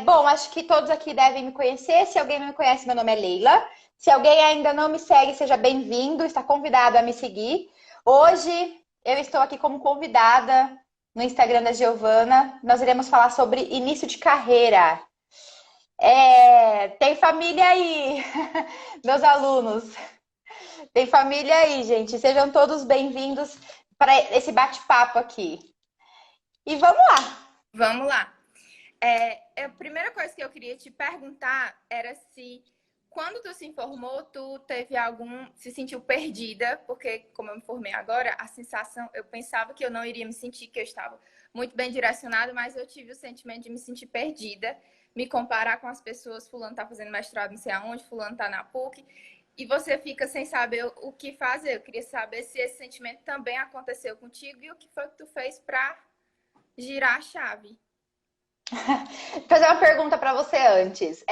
Bom, acho que todos aqui devem me conhecer. Se alguém não me conhece, meu nome é Leila. Se alguém ainda não me segue, seja bem-vindo, está convidado a me seguir. Hoje eu estou aqui como convidada no Instagram da Giovana. Nós iremos falar sobre início de carreira. Tem família aí, meus alunos. Tem família aí, gente. Sejam todos bem-vindos para esse bate-papo aqui. E vamos lá. Vamos lá. A primeira coisa que eu queria te perguntar era se, quando tu se informou, se sentiu perdida, porque como eu me formei agora, a sensação, eu pensava que eu não iria me sentir, que eu estava muito bem direcionada, mas eu tive o sentimento de me sentir perdida, me comparar com as pessoas, fulano tá fazendo mestrado não sei aonde, fulano tá na PUC, e você fica sem saber o que fazer. Eu queria saber se esse sentimento também aconteceu contigo e o que foi que tu fez para girar a chave. Vou fazer uma pergunta para você antes.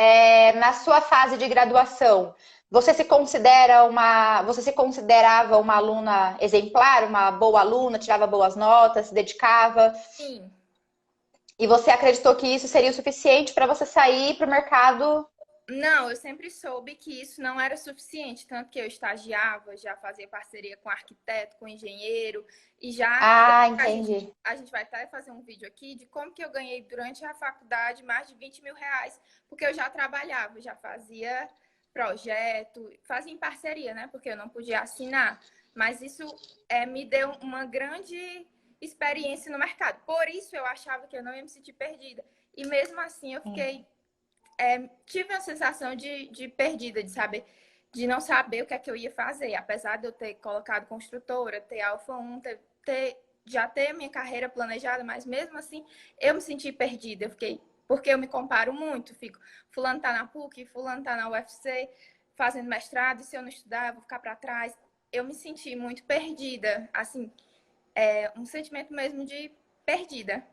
Na sua fase de graduação, você se considerava uma aluna exemplar, uma boa aluna, tirava boas notas, se dedicava? Sim. E você acreditou que isso seria o suficiente para você sair para o mercado? Não, eu sempre soube que isso não era suficiente, tanto que eu estagiava, já fazia parceria com arquiteto, com engenheiro, e Ah, a entendi. gente vai até fazer um vídeo aqui de como que eu ganhei durante a faculdade mais de 20 mil reais, porque eu já trabalhava, já fazia projeto, fazia em parceria, né? Porque eu não podia assinar, mas isso me deu uma grande experiência no mercado. Por isso eu achava que eu não ia me sentir perdida. E mesmo assim eu fiquei tive a sensação de perdida, de não saber o que é que eu ia fazer. Apesar de eu ter colocado construtora, ter Alfa 1, já ter a minha carreira planejada, mas mesmo assim eu me senti perdida. Porque eu me comparo muito, fulano tá na PUC, fulano tá na UFC, fazendo mestrado, e se eu não estudar, eu vou ficar para trás. Eu me senti muito perdida, assim, um sentimento mesmo de perdida.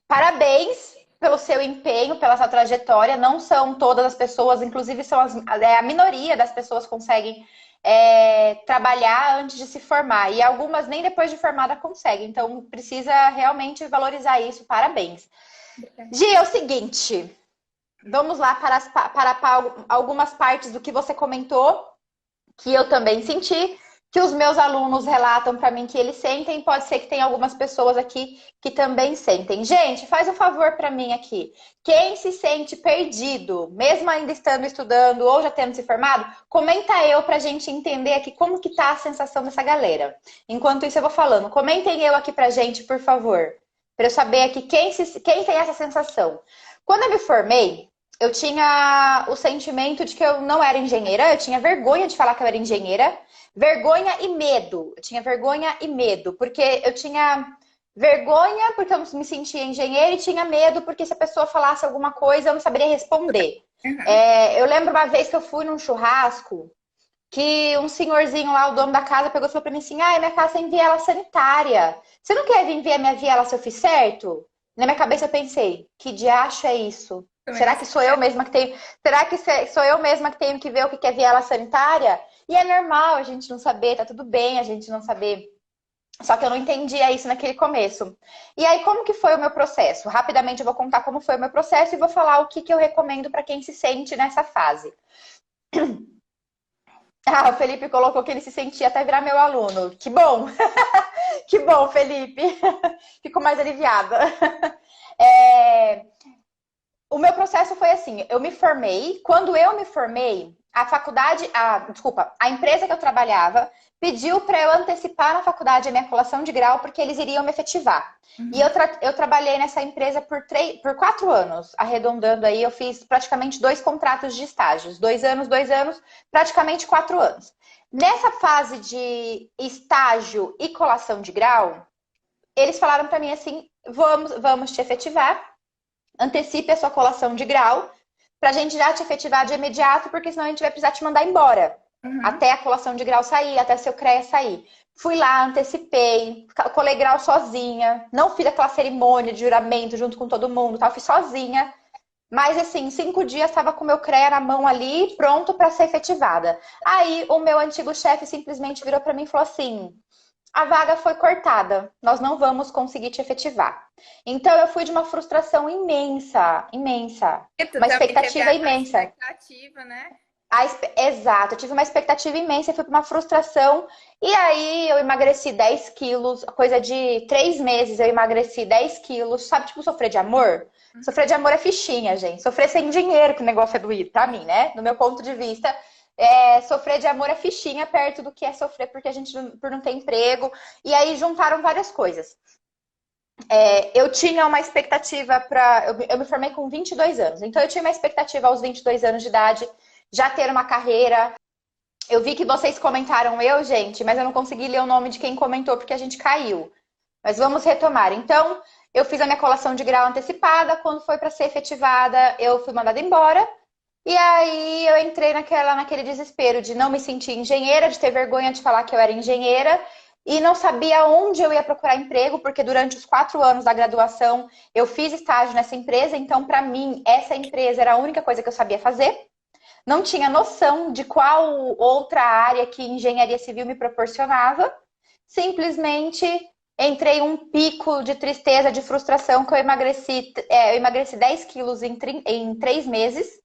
Parabéns pelo seu empenho, pela sua trajetória. Não são todas as pessoas, inclusive a minoria das pessoas conseguem trabalhar antes de se formar. E algumas nem depois de formada conseguem. Então precisa realmente valorizar isso. Parabéns. Gi, é o seguinte. Vamos lá para algumas partes do que você comentou, que eu também senti, que os meus alunos relatam para mim que eles sentem. Pode ser que tenha algumas pessoas aqui que também sentem. Gente, faz um favor para mim aqui. Quem se sente perdido, mesmo ainda estando estudando ou já tendo se formado, comenta eu para a gente entender aqui como que tá a sensação dessa galera. Enquanto isso eu vou falando. Comentem eu aqui para gente, por favor. Para eu saber aqui quem tem essa sensação. Quando eu me formei, eu tinha o sentimento de que eu não era engenheira, eu tinha vergonha de falar que eu era engenheira, vergonha e medo. Eu tinha vergonha e medo, porque eu tinha vergonha porque eu me sentia engenheira e tinha medo porque se a pessoa falasse alguma coisa eu não saberia responder. Uhum. Eu lembro uma vez que eu fui num churrasco que um senhorzinho lá, o dono da casa, pegou e falou pra mim assim: ah, minha casa tem viela sanitária. Você não quer vir ver a minha viela se eu fiz certo? Na minha cabeça eu pensei, que diacho é isso? Também Será pensei. que sou eu mesma que tenho. Será que sou eu mesma que tenho que ver o que é viela sanitária? E é normal a gente não saber, tá tudo bem a gente não saber. Só que eu não entendia isso naquele começo. E aí, como que foi o meu processo? Rapidamente eu vou contar como foi o meu processo e vou falar o que eu recomendo para quem se sente nessa fase. Ah, o Felipe colocou que ele se sentia até virar meu aluno. Que bom! Que bom, Felipe! Fico mais aliviada. É, O meu processo foi assim, eu me formei, quando eu me formei, a empresa que eu trabalhava pediu para eu antecipar na faculdade a minha colação de grau porque eles iriam me efetivar. E Uhum. eu trabalhei nessa empresa por 4 anos, arredondando aí, eu fiz praticamente 2 contratos de estágios, 2 anos, praticamente 4 anos. Nessa fase de estágio e colação de grau, eles falaram para mim assim, vamos te efetivar, antecipe a sua colação de grau para a gente já te efetivar de imediato, porque senão a gente vai precisar te mandar embora. Uhum. Até a colação de grau sair, até seu CREA sair. Fui lá, antecipei, colei grau sozinha, não fiz aquela cerimônia de juramento junto com todo mundo, tá? Eu fiz sozinha. Mas assim, em 5 dias estava com o meu CREA na mão ali, pronto para ser efetivada. Aí o meu antigo chefe simplesmente virou para mim e falou assim: a vaga foi cortada, nós não vamos conseguir te efetivar. Então eu fui de uma frustração imensa, imensa, E tu uma também teve expectativa a imensa. expectativa, né? Exato, eu tive uma expectativa imensa, fui para uma frustração. E aí eu emagreci 10 quilos, coisa de 3 meses eu emagreci 10 quilos. Sabe, tipo, sofrer de amor? Sofrer de amor é fichinha, gente. Sofrer sem dinheiro, que o negócio é doído, pra mim, né? No meu ponto de vista, sofrer de amor é fichinha perto do que é sofrer porque a gente por não ter emprego. E aí juntaram várias coisas. Eu tinha uma expectativa para. Eu me formei com 22 anos, então eu tinha uma expectativa aos 22 anos de idade já ter uma carreira. Eu vi que vocês comentaram gente, mas eu não consegui ler o nome de quem comentou porque a gente caiu. Mas vamos retomar. Então, eu fiz a minha colação de grau antecipada. Quando foi para ser efetivada, eu fui mandada embora. E aí eu entrei naquele desespero de não me sentir engenheira, de ter vergonha de falar que eu era engenheira e não sabia onde eu ia procurar emprego, porque durante os 4 anos da graduação eu fiz estágio nessa empresa, então para mim essa empresa era a única coisa que eu sabia fazer. Não tinha noção de qual outra área que engenharia civil me proporcionava. Simplesmente entrei em um pico de tristeza, de frustração, que eu emagreci 10 quilos em 3 meses.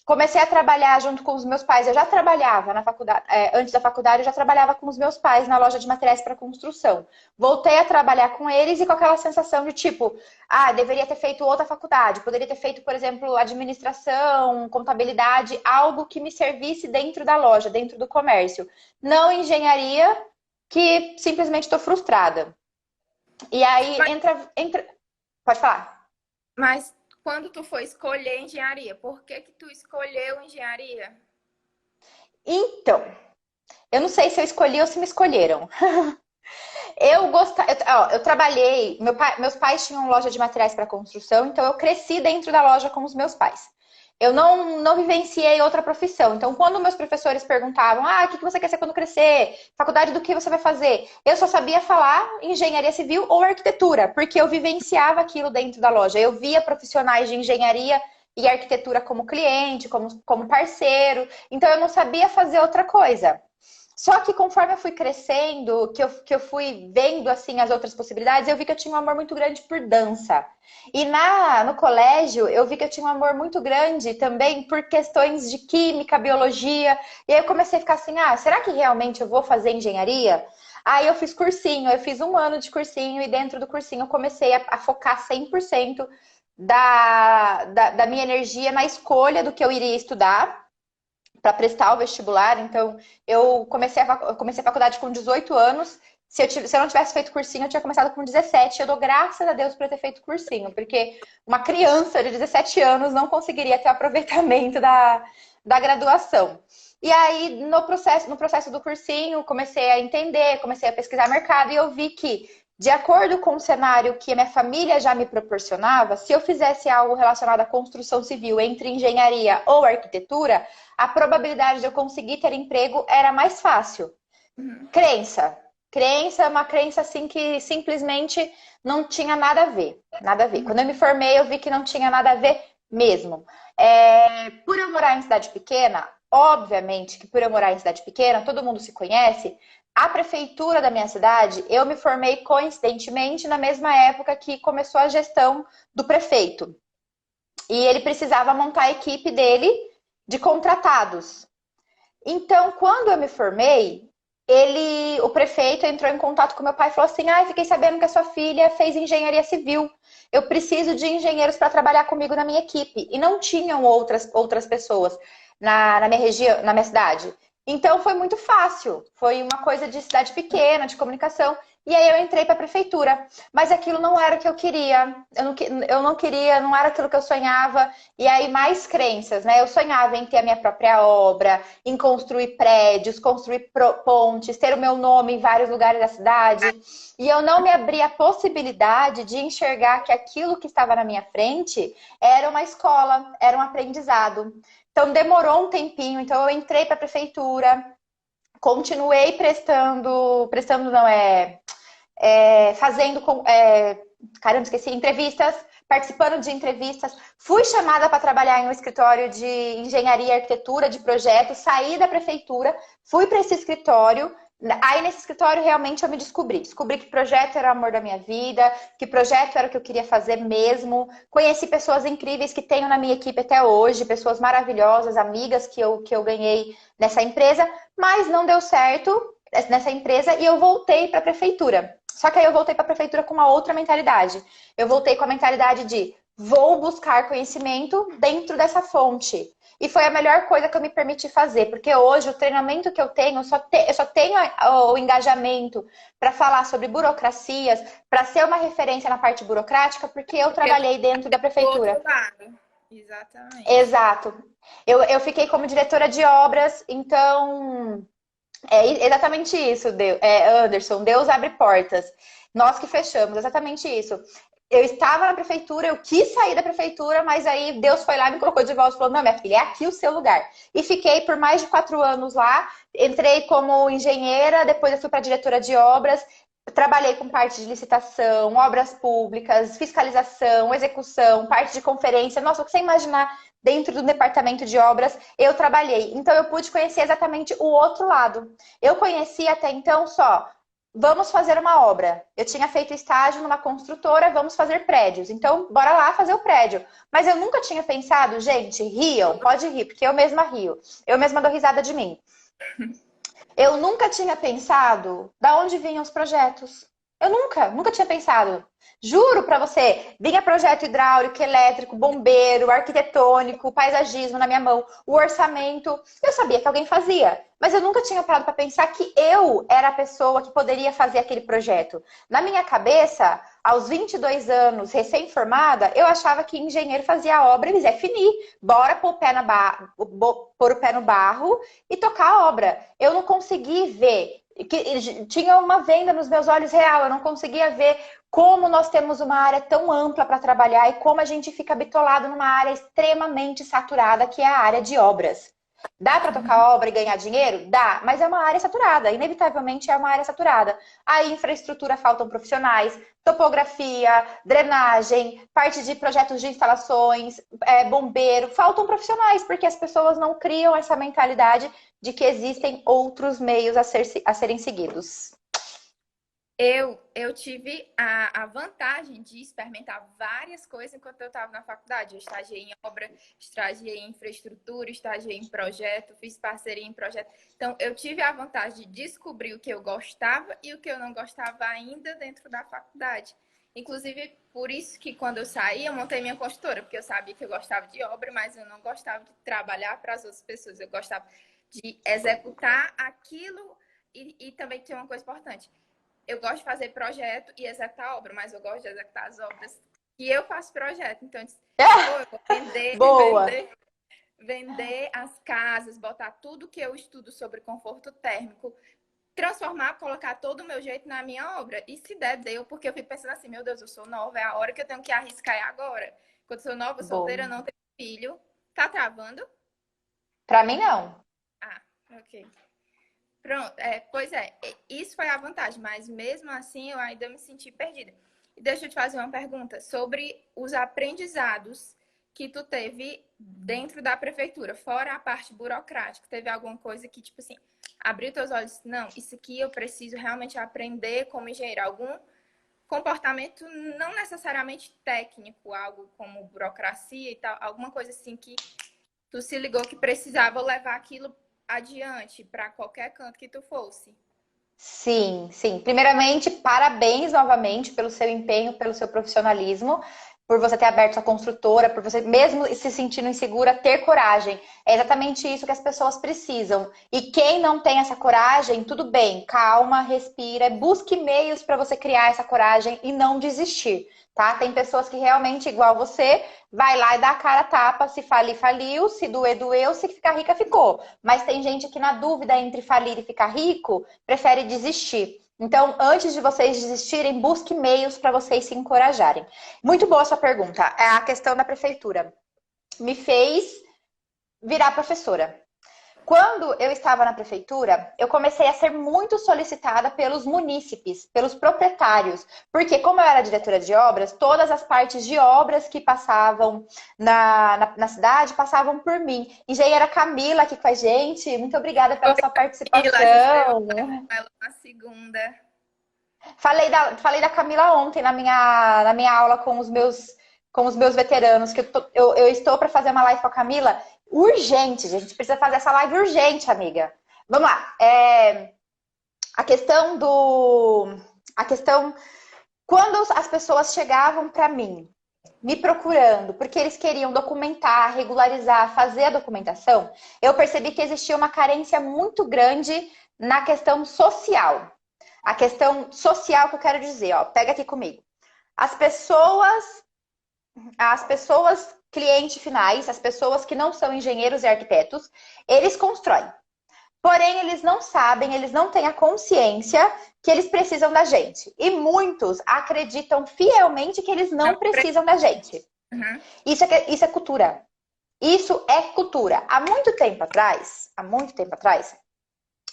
Comecei a trabalhar junto com os meus pais. Eu já trabalhava na faculdade, antes da faculdade, eu já trabalhava com os meus pais na loja de materiais para construção. Voltei a trabalhar com eles e com aquela sensação de tipo, deveria ter feito outra faculdade, poderia ter feito, por exemplo, administração, contabilidade, algo que me servisse dentro da loja, dentro do comércio. Não engenharia, que simplesmente estou frustrada. E aí entra. Pode falar. Mas quando tu foi escolher engenharia, por que que tu escolheu engenharia? Então, eu não sei se eu escolhi ou se me escolheram. Eu trabalhei, meus pais tinham loja de materiais para construção, então eu cresci dentro da loja com os meus pais. Eu não vivenciei outra profissão. Então, quando meus professores perguntavam, o que você quer ser quando crescer? Faculdade do que você vai fazer? Eu só sabia falar engenharia civil ou arquitetura, porque eu vivenciava aquilo dentro da loja. Eu via profissionais de engenharia e arquitetura como cliente, como parceiro. Então, eu não sabia fazer outra coisa. Só que conforme eu fui crescendo, que eu fui vendo assim as outras possibilidades, eu vi que eu tinha um amor muito grande por dança. E no colégio, eu vi que eu tinha um amor muito grande também por questões de química, biologia. E aí eu comecei a ficar assim, será que realmente eu vou fazer engenharia? Aí eu fiz cursinho, eu fiz 1 ano de cursinho e dentro do cursinho eu comecei a focar 100% da minha energia na escolha do que eu iria estudar para prestar o vestibular. Então, eu comecei a faculdade com 18 anos. Se eu não tivesse feito cursinho, eu tinha começado com 17. Eu dou graças a Deus por ter feito cursinho, porque uma criança de 17 anos não conseguiria ter o aproveitamento da graduação. E aí, no processo do cursinho, comecei a entender, comecei a pesquisar mercado e eu vi que, de acordo com o cenário que a minha família já me proporcionava, se eu fizesse algo relacionado à construção civil entre engenharia ou arquitetura, a probabilidade de eu conseguir ter emprego era mais fácil. Uhum. Crença. Crença é uma crença assim que simplesmente não tinha nada a ver. Nada a ver. Quando eu me formei, eu vi que não tinha nada a ver mesmo. Por eu morar em cidade pequena, obviamente que por eu morar em cidade pequena, todo mundo se conhece. A prefeitura da minha cidade, eu me formei coincidentemente na mesma época que começou a gestão do prefeito. E ele precisava montar a equipe dele de contratados. Então, quando eu me formei, o prefeito entrou em contato com meu pai e falou assim: fiquei sabendo que a sua filha fez engenharia civil. Eu preciso de engenheiros para trabalhar comigo na minha equipe. E não tinham outras pessoas na minha região, na minha cidade. Então foi muito fácil. Foi uma coisa de cidade pequena, de comunicação. E aí eu entrei para a prefeitura. Mas aquilo não era o que eu queria. Eu não queria, não era aquilo que eu sonhava. E aí mais crenças, né? Eu sonhava em ter a minha própria obra, em construir prédios, construir pontes, ter o meu nome em vários lugares da cidade. E eu não me abri a possibilidade de enxergar que aquilo que estava na minha frente era uma escola, era um aprendizado. Então demorou um tempinho, então eu entrei para a prefeitura, continuei prestando não fazendo, caramba, esqueci, entrevistas, participando de entrevistas. Fui chamada para trabalhar em um escritório de engenharia e arquitetura de projetos, saí da prefeitura, fui para esse escritório Aí nesse escritório realmente eu me descobri. Descobri que projeto era o amor da minha vida, que projeto era o que eu queria fazer mesmo. Conheci pessoas incríveis que tenho na minha equipe até hoje, pessoas maravilhosas, amigas que eu ganhei nessa empresa, mas não deu certo nessa empresa e eu voltei para a prefeitura. Só que aí eu voltei para a prefeitura com uma outra mentalidade. Eu voltei com a mentalidade de vou buscar conhecimento dentro dessa fonte. E foi a melhor coisa que eu me permiti fazer, porque hoje o treinamento que eu tenho, eu só tenho o engajamento para falar sobre burocracias, para ser uma referência na parte burocrática, porque eu Porque trabalhei dentro da do outro prefeitura. lado. Exatamente. Exato. Eu fiquei como diretora de obras, então é exatamente isso, Anderson. Deus abre portas. Nós que fechamos, exatamente isso. Eu estava na prefeitura, eu quis sair da prefeitura, mas aí Deus foi lá e me colocou de volta e falou: não, minha filha, é aqui o seu lugar. E fiquei por mais de 4 anos lá. Entrei como engenheira, depois eu fui para diretora de obras. Trabalhei com parte de licitação, obras públicas, fiscalização, execução, parte de conferência. Nossa, o que você imaginar dentro do departamento de obras, eu trabalhei. Então, eu pude conhecer exatamente o outro lado. Eu conheci até então só, vamos fazer uma obra. Eu tinha feito estágio numa construtora, vamos fazer prédios. Então, bora lá fazer o prédio. Mas eu nunca tinha pensado, gente, riam, pode rir, porque eu mesma rio. Eu mesma dou risada de mim. Eu nunca tinha pensado da onde vinham os projetos. Eu nunca tinha pensado. Juro pra você, vinha projeto hidráulico, elétrico, bombeiro, arquitetônico, paisagismo na minha mão, o orçamento. Eu sabia que alguém fazia, mas eu nunca tinha parado para pensar que eu era a pessoa que poderia fazer aquele projeto. Na minha cabeça, aos 22 anos, recém-formada, eu achava que engenheiro fazia a obra e dizia, fini, bora pôr pôr o pé no barro e tocar a obra. Eu não consegui ver, que tinha uma venda nos meus olhos real, eu não conseguia ver como nós temos uma área tão ampla para trabalhar e como a gente fica bitolado numa área extremamente saturada, que é a área de obras. Dá para tocar obra e ganhar dinheiro? Dá, mas é uma área saturada, inevitavelmente é uma área saturada. A infraestrutura faltam profissionais, topografia, drenagem, parte de projetos de instalações, bombeiro, faltam profissionais, porque as pessoas não criam essa mentalidade de que existem outros meios a serem seguidos. Eu tive a vantagem de experimentar várias coisas enquanto eu estava na faculdade. Eu estagiei em obra, estagiei em infraestrutura, estagiei em projeto, fiz parceria em projeto. Então, eu tive a vantagem de descobrir o que eu gostava e o que eu não gostava ainda dentro da faculdade. Inclusive, por isso que quando eu saí, eu montei minha consultora, porque eu sabia que eu gostava de obra, mas eu não gostava de trabalhar para as outras pessoas. Eu gostava de executar aquilo e também tinha uma coisa importante. Eu gosto de fazer projeto e executar obra, mas eu gosto de executar as obras e eu faço projeto. Então, eu disse, eu vou Boa! vender as casas, botar tudo que eu estudo sobre conforto térmico, transformar, colocar todo o meu jeito na minha obra. E se der, deu, porque eu fico pensando assim, meu Deus, eu sou nova, é a hora que eu tenho que arriscar é agora. Quando eu sou nova, solteira, Bom. não tenho filho. Tá travando? Para mim, não. Ah, ok. Pronto, pois é, isso foi a vantagem, mas mesmo assim eu ainda me senti perdida. E deixa eu te fazer uma pergunta sobre os aprendizados que tu teve dentro da prefeitura, fora a parte burocrática. Teve alguma coisa que, tipo assim, abriu teus olhos, não, isso aqui eu preciso realmente aprender como engenheiro. Algum comportamento não necessariamente técnico, algo como burocracia e tal, alguma coisa assim que tu se ligou que precisava levar aquilo adiante para qualquer canto que tu fosse. Sim, sim. Primeiramente, parabéns novamente pelo seu empenho, pelo seu profissionalismo, por você ter aberto sua construtora, por você, mesmo se sentindo insegura, ter coragem. É exatamente isso que as pessoas precisam. E quem não tem essa coragem, tudo bem, calma, respira, busque meios para você criar essa coragem e não desistir, tá? Tem pessoas que realmente, igual você, vai lá e dá a cara a tapa, se falir, faliu, se doer, doeu, se ficar rica, ficou. Mas tem gente que na dúvida entre falir e ficar rico, prefere desistir. Então, antes de vocês desistirem, busque meios para vocês se encorajarem. Muito boa a sua pergunta. A questão da prefeitura me fez virar professora. Quando eu estava na prefeitura, eu comecei a ser muito solicitada pelos munícipes, pelos proprietários, porque como eu era diretora de obras, todas as partes de obras que passavam na cidade passavam por mim. Engenheira Camila aqui com a gente, muito obrigada pela sua Camila, a gente vai participação. com ela na segunda. Falei da Camila ontem na minha aula com os meus veteranos, que eu estou para fazer uma live com a Camila. Urgente, gente. A gente precisa fazer essa live urgente, amiga. Vamos lá. A questão do. A questão. Quando as pessoas chegavam para mim, me procurando, porque eles queriam documentar, regularizar, fazer a documentação, eu percebi que existia uma carência muito grande na questão social. A questão social que eu quero dizer, ó, pega aqui comigo. As pessoas clientes finais, as pessoas que não são engenheiros e arquitetos, eles constroem. Porém, eles não sabem, eles não têm a consciência que eles precisam da gente. E muitos acreditam fielmente que eles não precisam da gente. Uhum. Isso é cultura. Isso é cultura. Há muito tempo atrás,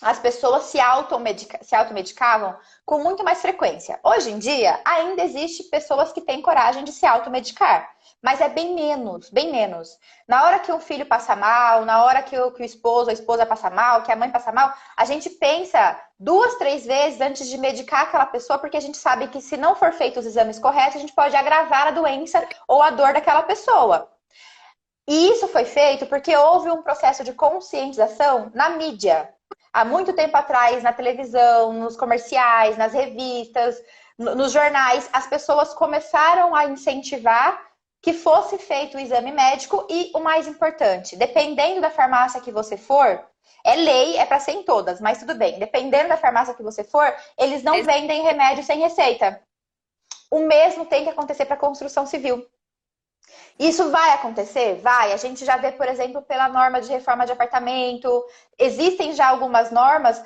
as pessoas se automedicavam com muito mais frequência. Hoje em dia, ainda existe pessoas que têm coragem de se automedicar. Mas é bem menos, bem menos. Na hora que um filho passa mal, na hora que o esposo, a esposa passa mal, que a mãe passa mal, a gente pensa 2, 3 vezes antes de medicar aquela pessoa, porque a gente sabe que se não for feito os exames corretos, a gente pode agravar a doença ou a dor daquela pessoa. E isso foi feito porque houve um processo de conscientização na mídia. Há muito tempo atrás, na televisão, nos comerciais, nas revistas, nos jornais, as pessoas começaram a incentivar que fosse feito o exame médico e, o mais importante, dependendo da farmácia que você for, é lei, é para ser em todas, mas tudo bem. Dependendo da farmácia que você for, eles não vendem remédio sem receita. O mesmo tem que acontecer para a construção civil. Isso vai acontecer? Vai. A gente já vê, por exemplo, pela norma de reforma de apartamento. Existem já algumas normas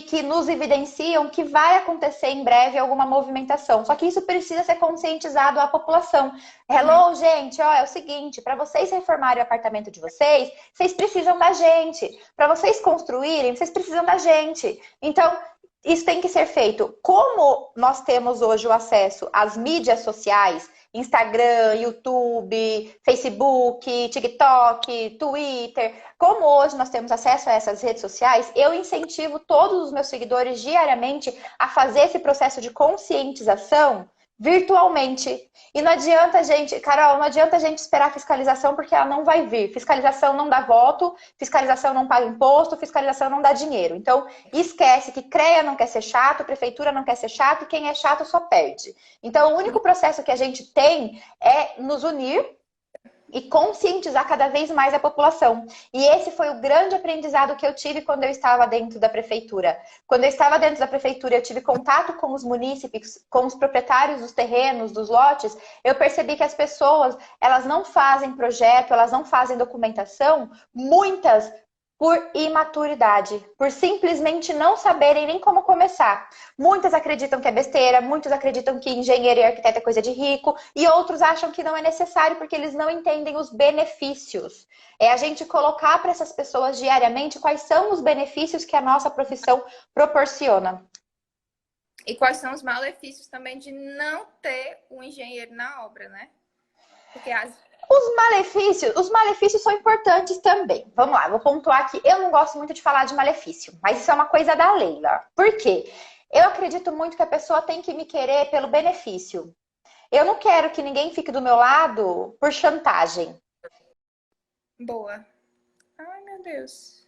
que nos evidenciam que vai acontecer em breve alguma movimentação. Só que isso precisa ser conscientizado à população. Hello, gente, ó, é o seguinte, para vocês reformarem o apartamento de vocês, vocês precisam da gente. Para vocês construírem, vocês precisam da gente. Então, isso tem que ser feito. Como nós temos hoje o acesso às mídias sociais, Instagram, YouTube, Facebook, TikTok, Twitter. Como hoje nós temos acesso a essas redes sociais, eu incentivo todos os meus seguidores diariamente a fazer esse processo de conscientização virtualmente. E não adianta, gente, Carol, não adianta a gente esperar a fiscalização porque ela não vai vir. Fiscalização não dá voto, fiscalização não paga imposto, fiscalização não dá dinheiro. Então, esquece que CREA não quer ser chato, prefeitura não quer ser chato, e quem é chato só perde. Então, o único processo que a gente tem é nos unir e conscientizar cada vez mais a população. E esse foi o grande aprendizado que eu tive quando eu estava dentro da prefeitura. Quando eu estava dentro da prefeitura, eu tive contato com os munícipes, com os proprietários dos terrenos, dos lotes, eu percebi que as pessoas, elas não fazem projeto, elas não fazem documentação, muitas por imaturidade, por simplesmente não saberem nem como começar. Muitas acreditam que é besteira, muitos acreditam que engenheiro e arquiteto é coisa de rico, e outros acham que não é necessário porque eles não entendem os benefícios. É a gente colocar para essas pessoas diariamente quais são os benefícios que a nossa profissão proporciona. E quais são os malefícios também de não ter um engenheiro na obra, né? Porque Os malefícios são importantes também. Vamos lá, vou pontuar aqui. Eu não gosto muito de falar de malefício, mas isso é uma coisa da Leila. Por quê? Eu acredito muito que a pessoa tem que me querer pelo benefício. Eu não quero que ninguém fique do meu lado por chantagem. Boa. Ai, meu Deus.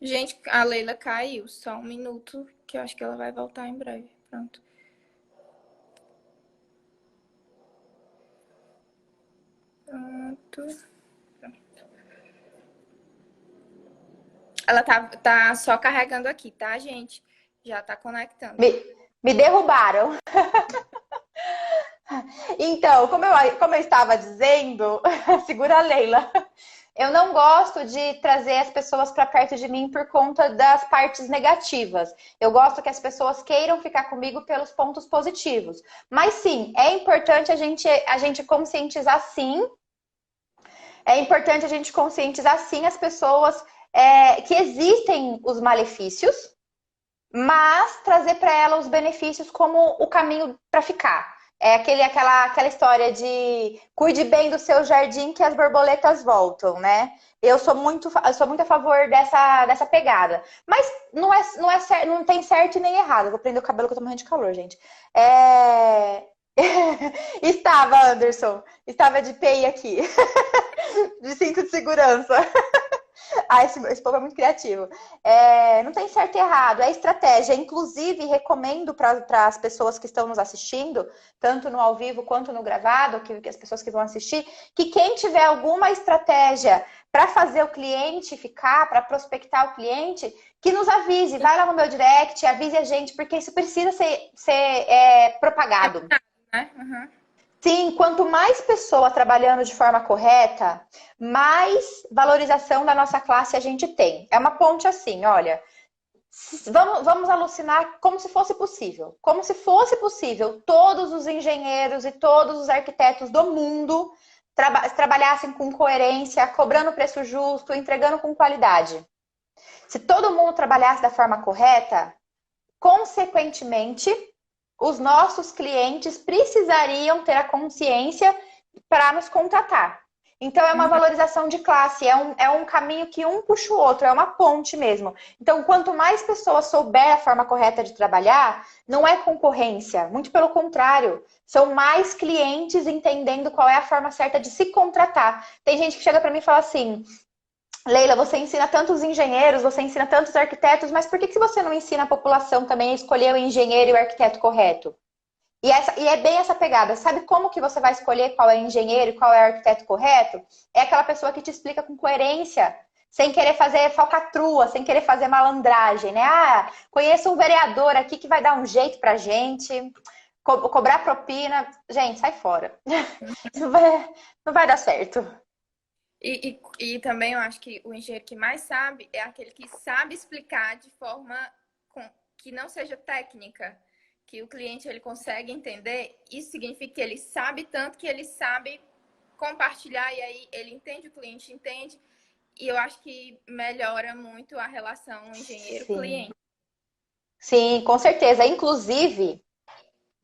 Gente, a Leila caiu. Só um minuto, que eu acho que ela vai voltar em breve. Pronto. Pronto. Ela tá só carregando aqui, tá, gente? Já tá conectando. Me derrubaram. Então, como eu estava dizendo, segura a Leila. Eu não gosto de trazer as pessoas para perto de mim por conta das partes negativas. Eu gosto que as pessoas queiram ficar comigo pelos pontos positivos. Mas sim, é importante a gente conscientizar sim. É importante a gente conscientizar sim as pessoas que existem os malefícios, mas trazer para ela os benefícios como o caminho para ficar. É aquela história de cuide bem do seu jardim que as borboletas voltam, né? Eu sou muito a favor dessa pegada. Mas não tem certo e nem errado. Eu vou prender o cabelo que eu tô morrendo de calor, gente. Estava, Anderson. Estava de PI aqui. De cinto de segurança. Ah, esse povo é muito criativo. Não tem certo e errado, é estratégia. Inclusive, recomendo para as pessoas que estão nos assistindo, tanto no ao vivo quanto no gravado, que as pessoas que vão assistir, que quem tiver alguma estratégia para fazer o cliente ficar, para prospectar o cliente, que nos avise. Vai lá no meu direct, avise a gente, porque isso precisa ser propagado. Uhum. Sim, quanto mais pessoa trabalhando de forma correta, mais valorização da nossa classe a gente tem. É uma ponte assim, olha, vamos alucinar como se fosse possível. Como se fosse possível todos os engenheiros e todos os arquitetos do mundo trabalhassem com coerência, cobrando preço justo, entregando com qualidade. Se todo mundo trabalhasse da forma correta, consequentemente, os nossos clientes precisariam ter a consciência para nos contratar. Então, é uma valorização de classe, é um caminho que um puxa o outro, é uma ponte mesmo. Então, quanto mais pessoas souber a forma correta de trabalhar, não é concorrência, muito pelo contrário. São mais clientes entendendo qual é a forma certa de se contratar. Tem gente que chega para mim e fala assim: Leila, você ensina tantos engenheiros, você ensina tantos arquitetos, mas por que você não ensina a população também a escolher o engenheiro e o arquiteto correto? E é bem essa pegada. Sabe como que você vai escolher qual é o engenheiro e qual é o arquiteto correto? É aquela pessoa que te explica com coerência, sem querer fazer falcatrua, sem querer fazer malandragem, né? Ah, conheço um vereador aqui que vai dar um jeito pra gente, cobrar propina. Gente, sai fora. Não vai dar certo. E também eu acho que o engenheiro que mais sabe é aquele que sabe explicar de forma que não seja técnica, que o cliente ele consegue entender. Isso significa que ele sabe tanto que ele sabe compartilhar e aí ele entende, o cliente entende. E eu acho que melhora muito a relação engenheiro-cliente. Sim, com certeza. Inclusive,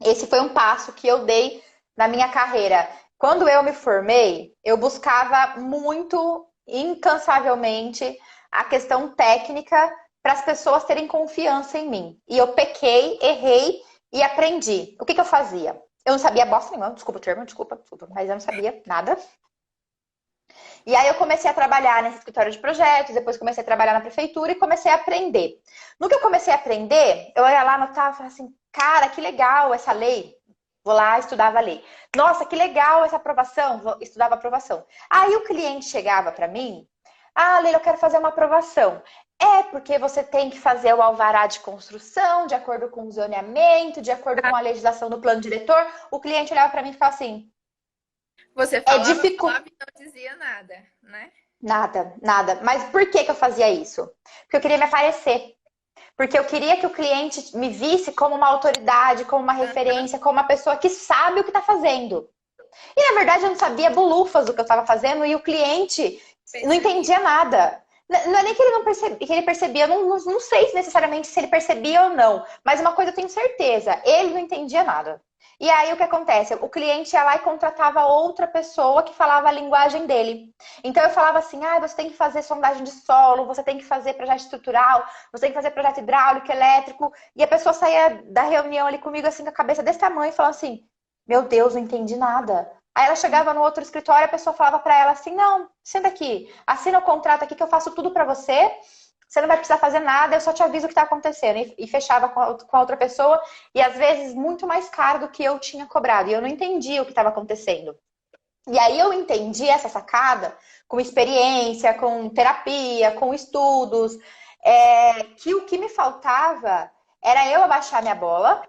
esse foi um passo que eu dei na minha carreira. Quando eu me formei, eu buscava muito, incansavelmente, a questão técnica para as pessoas terem confiança em mim. E eu pequei, errei e aprendi. O que eu fazia? Eu não sabia bosta nenhuma, desculpa o termo, desculpa, mas eu não sabia nada. E aí eu comecei a trabalhar nesse escritório de projetos, depois comecei a trabalhar na prefeitura e comecei a aprender. No que eu comecei a aprender, eu ia lá, anotava e falava assim: cara, que legal essa lei. Vou lá, estudava a lei. Nossa, que legal essa aprovação. Estudava a aprovação. Aí o cliente chegava para mim: ah, Leila, eu quero fazer uma aprovação. É porque você tem que fazer o alvará de construção, de acordo com o zoneamento, de acordo com a legislação do plano diretor. O cliente olhava para mim e ficava assim: você falava e não dizia nada, né? Nada, nada. Mas por que eu fazia isso? Porque eu queria me aparecer. Porque eu queria que o cliente me visse como uma autoridade, como uma referência, como uma pessoa que sabe o que está fazendo. E na verdade eu não sabia bolufas do que eu estava fazendo e o cliente não entendia nada. Não é nem que ele não percebia, que ele percebia, eu não sei necessariamente se ele percebia ou não, mas uma coisa eu tenho certeza, ele não entendia nada. E aí o que acontece? O cliente ia lá e contratava outra pessoa que falava a linguagem dele. Então eu falava assim: ah, você tem que fazer sondagem de solo, você tem que fazer projeto estrutural, você tem que fazer projeto hidráulico, elétrico. E a pessoa saía da reunião ali comigo assim com a cabeça desse tamanho e falava assim: meu Deus, não entendi nada. Aí ela chegava no outro escritório e a pessoa falava para ela assim: não, senta aqui, assina o contrato aqui que eu faço tudo para você. Você não vai precisar fazer nada, eu só te aviso o que está acontecendo. E fechava com a outra pessoa, e às vezes muito mais caro do que eu tinha cobrado. E eu não entendia o que estava acontecendo. E aí eu entendi essa sacada com experiência, com terapia, com estudos, que o que me faltava era eu abaixar minha bola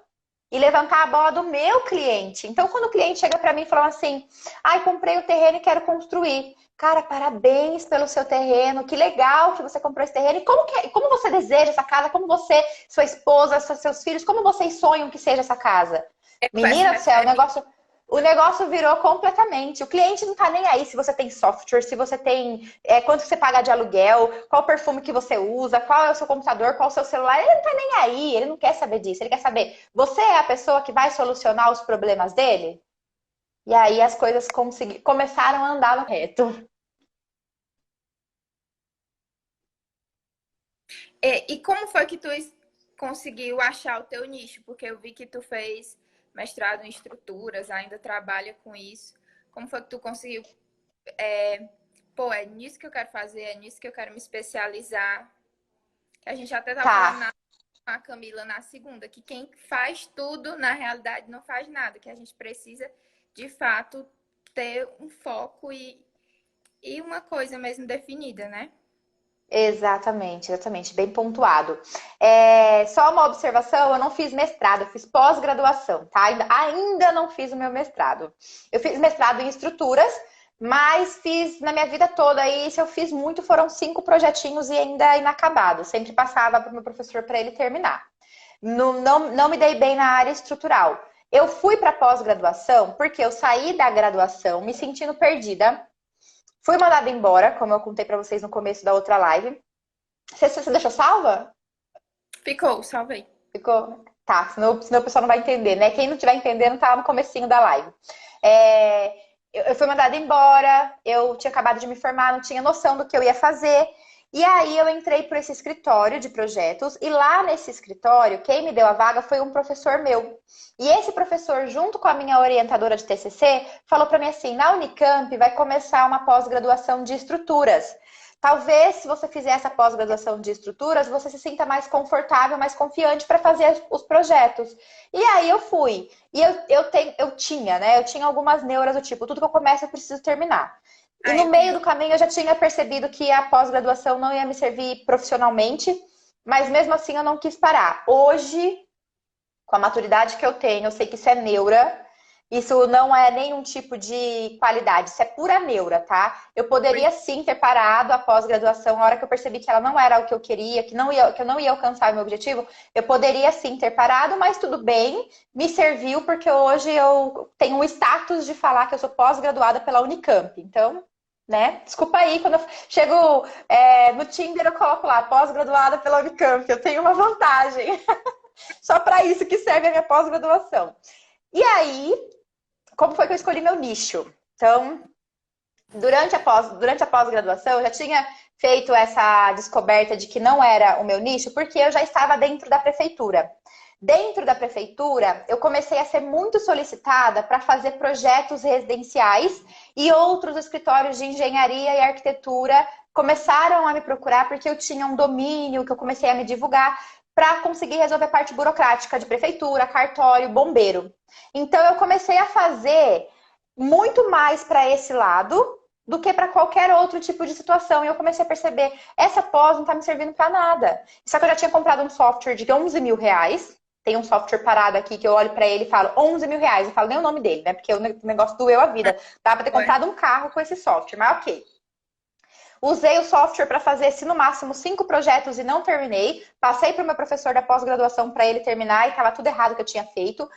e levantar a bola do meu cliente. Então, quando o cliente chega para mim e fala assim, ai, comprei o terreno e quero construir. Cara, parabéns pelo seu terreno, que legal que você comprou esse terreno. E como você deseja essa casa? Como você, sua esposa, seus filhos, como vocês sonham que seja essa casa? Com essa Menina do céu, o negócio virou completamente. O cliente não tá nem aí se você tem software, se você tem quanto você paga de aluguel, qual perfume que você usa, qual é o seu computador, qual é o seu celular. Ele não tá nem aí, ele não quer saber disso. Ele quer saber, você é a pessoa que vai solucionar os problemas dele? E aí as coisas começaram a andar no reto. E como foi que tu conseguiu achar o teu nicho? Porque eu vi que tu fez mestrado em estruturas, ainda trabalha com isso. Como foi que tu conseguiu? Pô, é nisso que eu quero fazer, é nisso que eu quero me especializar. A gente até tava falando Tá. com a Camila na segunda, que quem faz tudo, na realidade, não faz nada. Que a gente precisa, de fato, ter um foco e uma coisa mesmo definida, né? Exatamente, exatamente, bem pontuado. Só uma observação, eu não fiz mestrado, eu fiz pós-graduação, tá? Ainda não fiz o meu mestrado. Eu fiz mestrado em estruturas, mas fiz na minha vida toda, e se eu fiz muito, foram 5 projetinhos e ainda inacabados. Sempre passava para o meu professor para ele terminar. Não me dei bem na área estrutural. Eu fui para pós-graduação porque eu saí da graduação me sentindo perdida. Fui mandada embora, como eu contei pra vocês no começo da outra live. Você deixou salva? Ficou, salvei. Ficou? Tá, senão o pessoal não vai entender, né? Quem não estiver entendendo, tá no comecinho da live. É, eu fui mandada embora, eu tinha acabado de me formar, não tinha noção do que eu ia fazer. E aí eu entrei por esse escritório de projetos, e lá nesse escritório, quem me deu a vaga foi um professor meu. E esse professor, junto com a minha orientadora de TCC, falou para mim assim, na Unicamp vai começar uma pós-graduação de estruturas. Talvez, se você fizer essa pós-graduação de estruturas, você se sinta mais confortável, mais confiante para fazer os projetos. E aí eu fui. E eu tinha, né? Eu tinha algumas neuras do tipo, tudo que eu começo eu preciso terminar. E Ah, no eu meio também. do caminho eu já tinha percebido que a pós-graduação não ia me servir profissionalmente, mas mesmo assim eu não quis parar. Hoje, com a maturidade que eu tenho, eu sei que isso é neura. Isso não é nenhum tipo de qualidade, isso é pura neura, tá? Eu poderia sim ter parado a pós-graduação, na hora que eu percebi que ela não era o que eu queria, que eu não ia alcançar o meu objetivo, eu poderia sim ter parado, mas tudo bem, me serviu porque hoje eu tenho o status de falar que eu sou pós-graduada pela Unicamp. Então, né? Desculpa aí, quando eu chego no Tinder, eu coloco lá, pós-graduada pela Unicamp, eu tenho uma vantagem. Só para isso que serve a minha pós-graduação. E aí, como foi que eu escolhi meu nicho? Então, durante a pós-graduação, eu já tinha feito essa descoberta de que não era o meu nicho, porque eu já estava dentro da prefeitura. Dentro da prefeitura, eu comecei a ser muito solicitada para fazer projetos residenciais e outros escritórios de engenharia e arquitetura começaram a me procurar porque eu tinha um domínio que eu comecei a me divulgar para conseguir resolver a parte burocrática de prefeitura, cartório, bombeiro. Então eu comecei a fazer muito mais para esse lado do que para qualquer outro tipo de situação. E eu comecei a perceber, essa pós não está me servindo para nada. Só que eu já tinha comprado um software de 11 mil reais. Tem um software parado aqui que eu olho para ele e falo 11 mil reais. Eu falo nem o nome dele, né? Porque o negócio doeu a vida. Dá para ter comprado um carro com esse software, mas ok. Usei o software para fazer, se no máximo, 5 projetos e não terminei. Passei para o meu professor da pós-graduação para ele terminar e estava tudo errado que eu tinha feito.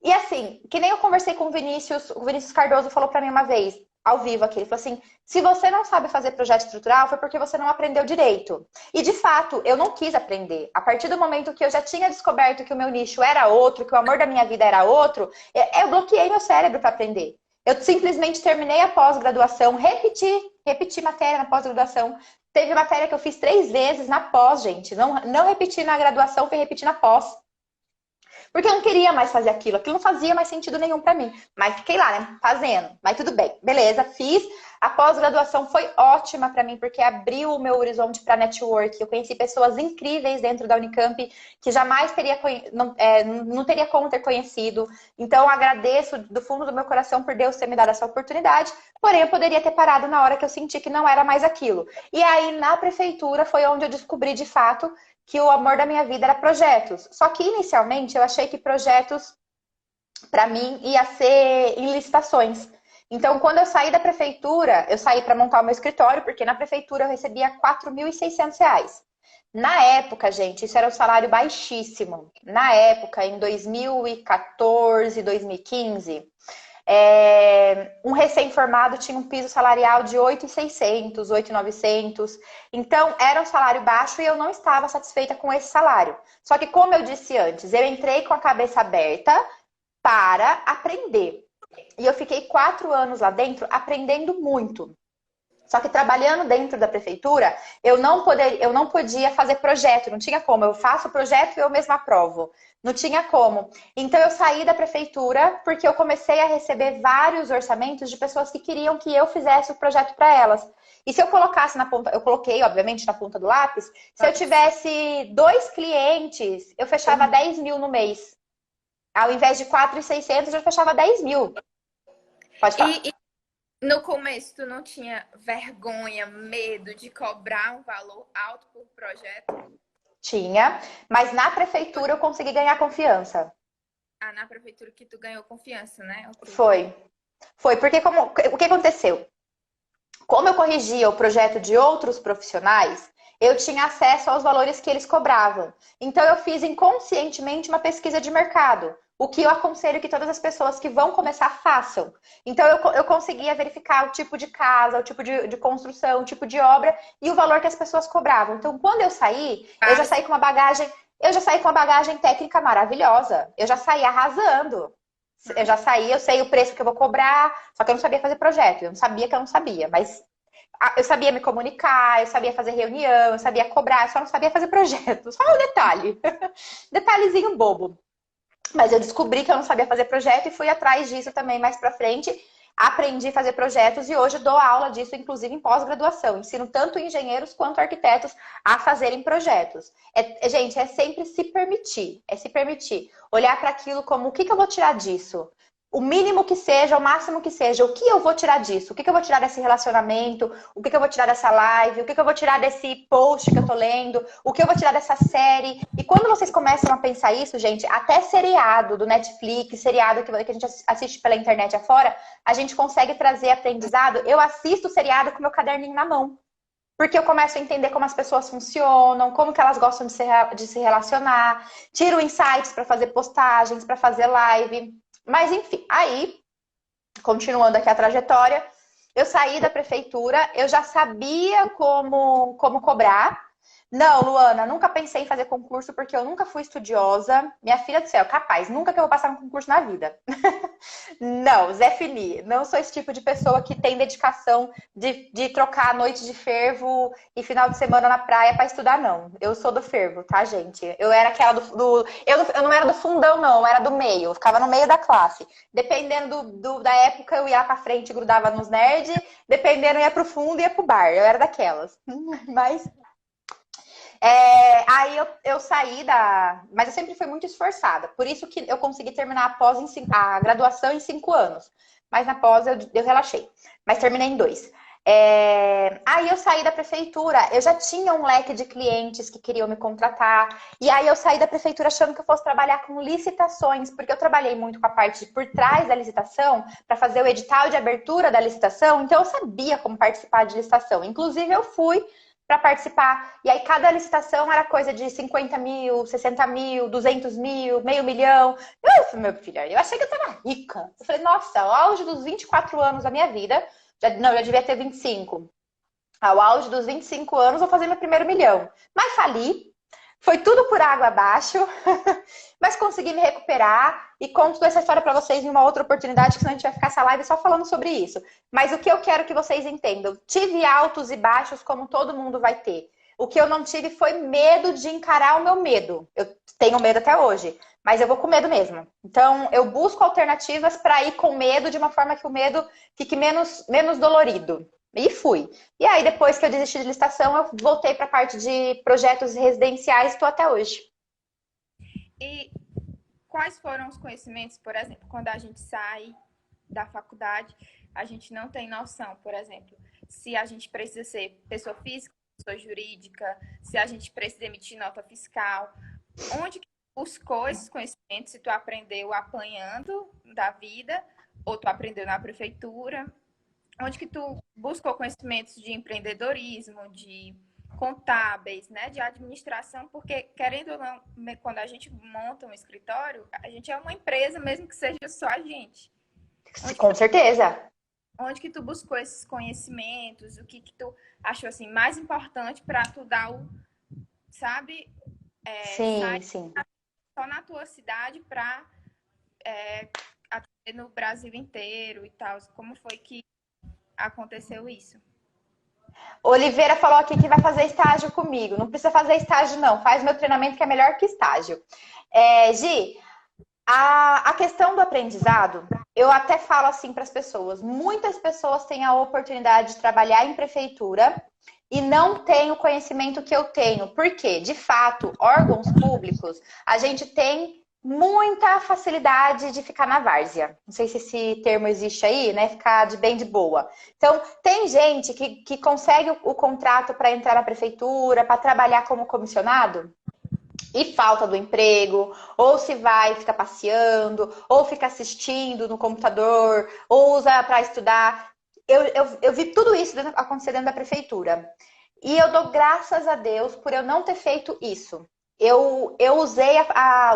E assim, que nem eu conversei com o Vinícius Cardoso falou para mim uma vez, ao vivo aqui, ele falou assim, se você não sabe fazer projeto estrutural, foi porque você não aprendeu direito. E de fato, eu não quis aprender. A partir do momento que eu já tinha descoberto que o meu nicho era outro, que o amor da minha vida era outro, eu bloqueei meu cérebro para aprender. Eu simplesmente terminei a pós-graduação, repeti matéria na pós-graduação. Teve matéria que eu fiz 3 vezes na pós, gente. Não repeti na graduação, fui repetir na pós. Porque eu não queria mais fazer aquilo. Aquilo não fazia mais sentido nenhum para mim. Mas fiquei lá, né? Fazendo. Mas tudo bem. Beleza, fiz. A pós-graduação foi ótima para mim, porque abriu o meu horizonte para network. Eu conheci pessoas incríveis dentro da Unicamp que jamais não teria como ter conhecido. Então, agradeço do fundo do meu coração por Deus ter me dado essa oportunidade. Porém, eu poderia ter parado na hora que eu senti que não era mais aquilo. E aí, na prefeitura, foi onde eu descobri, de fato, que o amor da minha vida era projetos. Só que, inicialmente, eu achei achei que projetos, para mim, ia ser em licitações. Então, quando eu saí da prefeitura, eu saí para montar o meu escritório, porque na prefeitura eu recebia R$ 4.600. Na época, gente, isso era um salário baixíssimo. Na época, em 2014, 2015, um recém-formado tinha um piso salarial de 8.600, 8.900. Então, era um salário baixo e eu não estava satisfeita com esse salário. Só que, como eu disse antes, eu entrei com a cabeça aberta para aprender. E eu fiquei 4 anos lá dentro aprendendo muito. Só que trabalhando dentro da prefeitura, eu não podia fazer projeto, não tinha como. Eu faço o projeto e eu mesma aprovo. Não tinha como. Então eu saí da prefeitura porque eu comecei a receber vários orçamentos de pessoas que queriam que eu fizesse o projeto para elas. E se eu colocasse na ponta, eu coloquei, obviamente, na ponta do lápis, se eu tivesse 2 clientes, eu fechava 10 mil no mês. Ao invés de 4.600, eu fechava 10 mil. Pode falar. E no começo, tu não tinha vergonha, medo de cobrar um valor alto por projeto? Tinha, mas na prefeitura eu consegui ganhar confiança. Ah, na prefeitura que tu ganhou confiança, né? Ok. Foi. Foi, porque o que aconteceu? Como eu corrigia o projeto de outros profissionais, eu tinha acesso aos valores que eles cobravam. Então eu fiz inconscientemente uma pesquisa de mercado. O que eu aconselho que todas as pessoas que vão começar façam. Então eu conseguia verificar o tipo de casa, o tipo de construção, o tipo de obra e o valor que as pessoas cobravam. Então, quando eu saí, eu já saí com uma bagagem, técnica maravilhosa. Eu já saí arrasando. Eu já saí, eu sei o preço que eu vou cobrar, só que eu não sabia fazer projeto, eu não sabia que eu não sabia, mas eu sabia me comunicar, eu sabia fazer reunião, eu sabia cobrar, eu só não sabia fazer projeto. Só um detalhe. Detalhezinho bobo. Mas eu descobri que eu não sabia fazer projeto e fui atrás disso também mais pra frente. Aprendi a fazer projetos e hoje dou aula disso, inclusive em pós-graduação. Ensino tanto engenheiros quanto arquitetos a fazerem projetos. Gente, é sempre se permitir. É se permitir. Olhar para aquilo como o que eu vou tirar disso? O mínimo que seja, o máximo que seja, o que eu vou tirar disso? O que eu vou tirar desse relacionamento? O que eu vou tirar dessa live? O que eu vou tirar desse post que eu tô lendo? O que eu vou tirar dessa série? E quando vocês começam a pensar isso, gente, até seriado do Netflix, seriado que a gente assiste pela internet afora, a gente consegue trazer aprendizado. Eu assisto o seriado com meu caderninho na mão. Porque eu começo a entender como as pessoas funcionam, como que elas gostam de se relacionar, tiro insights para fazer postagens, para fazer live. Mas enfim, aí, continuando aqui a trajetória, eu saí da prefeitura, eu já sabia como cobrar. Não, Luana, nunca pensei em fazer concurso porque eu nunca fui estudiosa. Minha filha do céu, capaz, nunca que eu vou passar um concurso na vida. Não, Zé Fini, não sou esse tipo de pessoa que tem dedicação de trocar a noite de fervo e final de semana na praia para estudar, não. Eu sou do fervo, tá, gente? Eu era aquela eu não era do fundão, não, eu era do meio, eu ficava no meio da classe. Dependendo da época, eu ia pra frente e grudava nos nerds, dependendo, eu ia pro fundo e ia pro bar. Eu era daquelas. Mas aí eu saí da. Mas eu sempre fui muito esforçada. Por isso que eu consegui terminar a graduação em 5 anos. Mas na pós eu relaxei. Mas terminei em 2. Aí eu saí da prefeitura. Eu já tinha um leque de clientes que queriam me contratar. E aí eu saí da prefeitura achando que eu fosse trabalhar com licitações. Porque eu trabalhei muito com a parte por trás da licitação, para fazer o edital de abertura da licitação. Então eu sabia como participar de licitação. Inclusive eu fui para participar. E aí cada licitação era coisa de 50 mil, 60 mil, 200 mil, meio milhão. Meu filho, eu achei que eu tava rica. Eu falei, nossa, ao auge dos 24 anos da minha vida, já devia ter 25. Ao auge dos 25 anos, vou fazer meu primeiro milhão. Mas fali, foi tudo por água abaixo, mas consegui me recuperar e conto essa história para vocês em uma outra oportunidade, que senão a gente vai ficar essa live só falando sobre isso. Mas o que eu quero que vocês entendam, tive altos e baixos como todo mundo vai ter. O que eu não tive foi medo de encarar o meu medo. Eu tenho medo até hoje, mas eu vou com medo mesmo. Então, eu busco alternativas para ir com medo de uma forma que o medo fique menos dolorido. E fui. E aí, depois que eu desisti de licitação, eu voltei para a parte de projetos residenciais e estou até hoje. E quais foram os conhecimentos, por exemplo, quando a gente sai da faculdade, a gente não tem noção, por exemplo, se a gente precisa ser pessoa física, pessoa jurídica, se a gente precisa emitir nota fiscal, onde que buscou esses conhecimentos, se tu aprendeu apanhando da vida, ou tu aprendeu na prefeitura, onde que tu buscou conhecimentos de empreendedorismo, de contábeis, né, de administração, porque querendo ou não, quando a gente monta um escritório, a gente é uma empresa mesmo que seja só a gente. Com certeza. Onde que tu buscou esses conhecimentos, o que tu achou assim mais importante para tu dar o, sabe, Sim, sim. só na tua cidade para no Brasil inteiro e tal. Como foi que aconteceu isso? Oliveira falou aqui que vai fazer estágio comigo. Não precisa fazer estágio, não. Faz meu treinamento que é melhor que estágio. Gi, a questão do aprendizado, eu até falo assim para as pessoas. Muitas pessoas têm a oportunidade de trabalhar em prefeitura e não têm o conhecimento que eu tenho. Por quê? De fato, órgãos públicos, a gente tem muita facilidade de ficar na várzea. Não sei se esse termo existe aí, né? Ficar de bem de boa. Então, tem gente que consegue o contrato para entrar na prefeitura, para trabalhar como comissionado, e falta do emprego, ou se vai ficar passeando, ou fica assistindo no computador, ou usa para estudar. Eu vi tudo isso acontecer dentro da prefeitura. E eu dou graças a Deus por eu não ter feito isso. Eu usei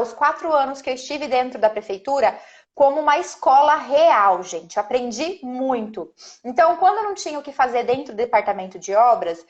os 4 anos que eu estive dentro da prefeitura como uma escola real, gente. Eu aprendi muito. Então, quando eu não tinha o que fazer dentro do departamento de obras,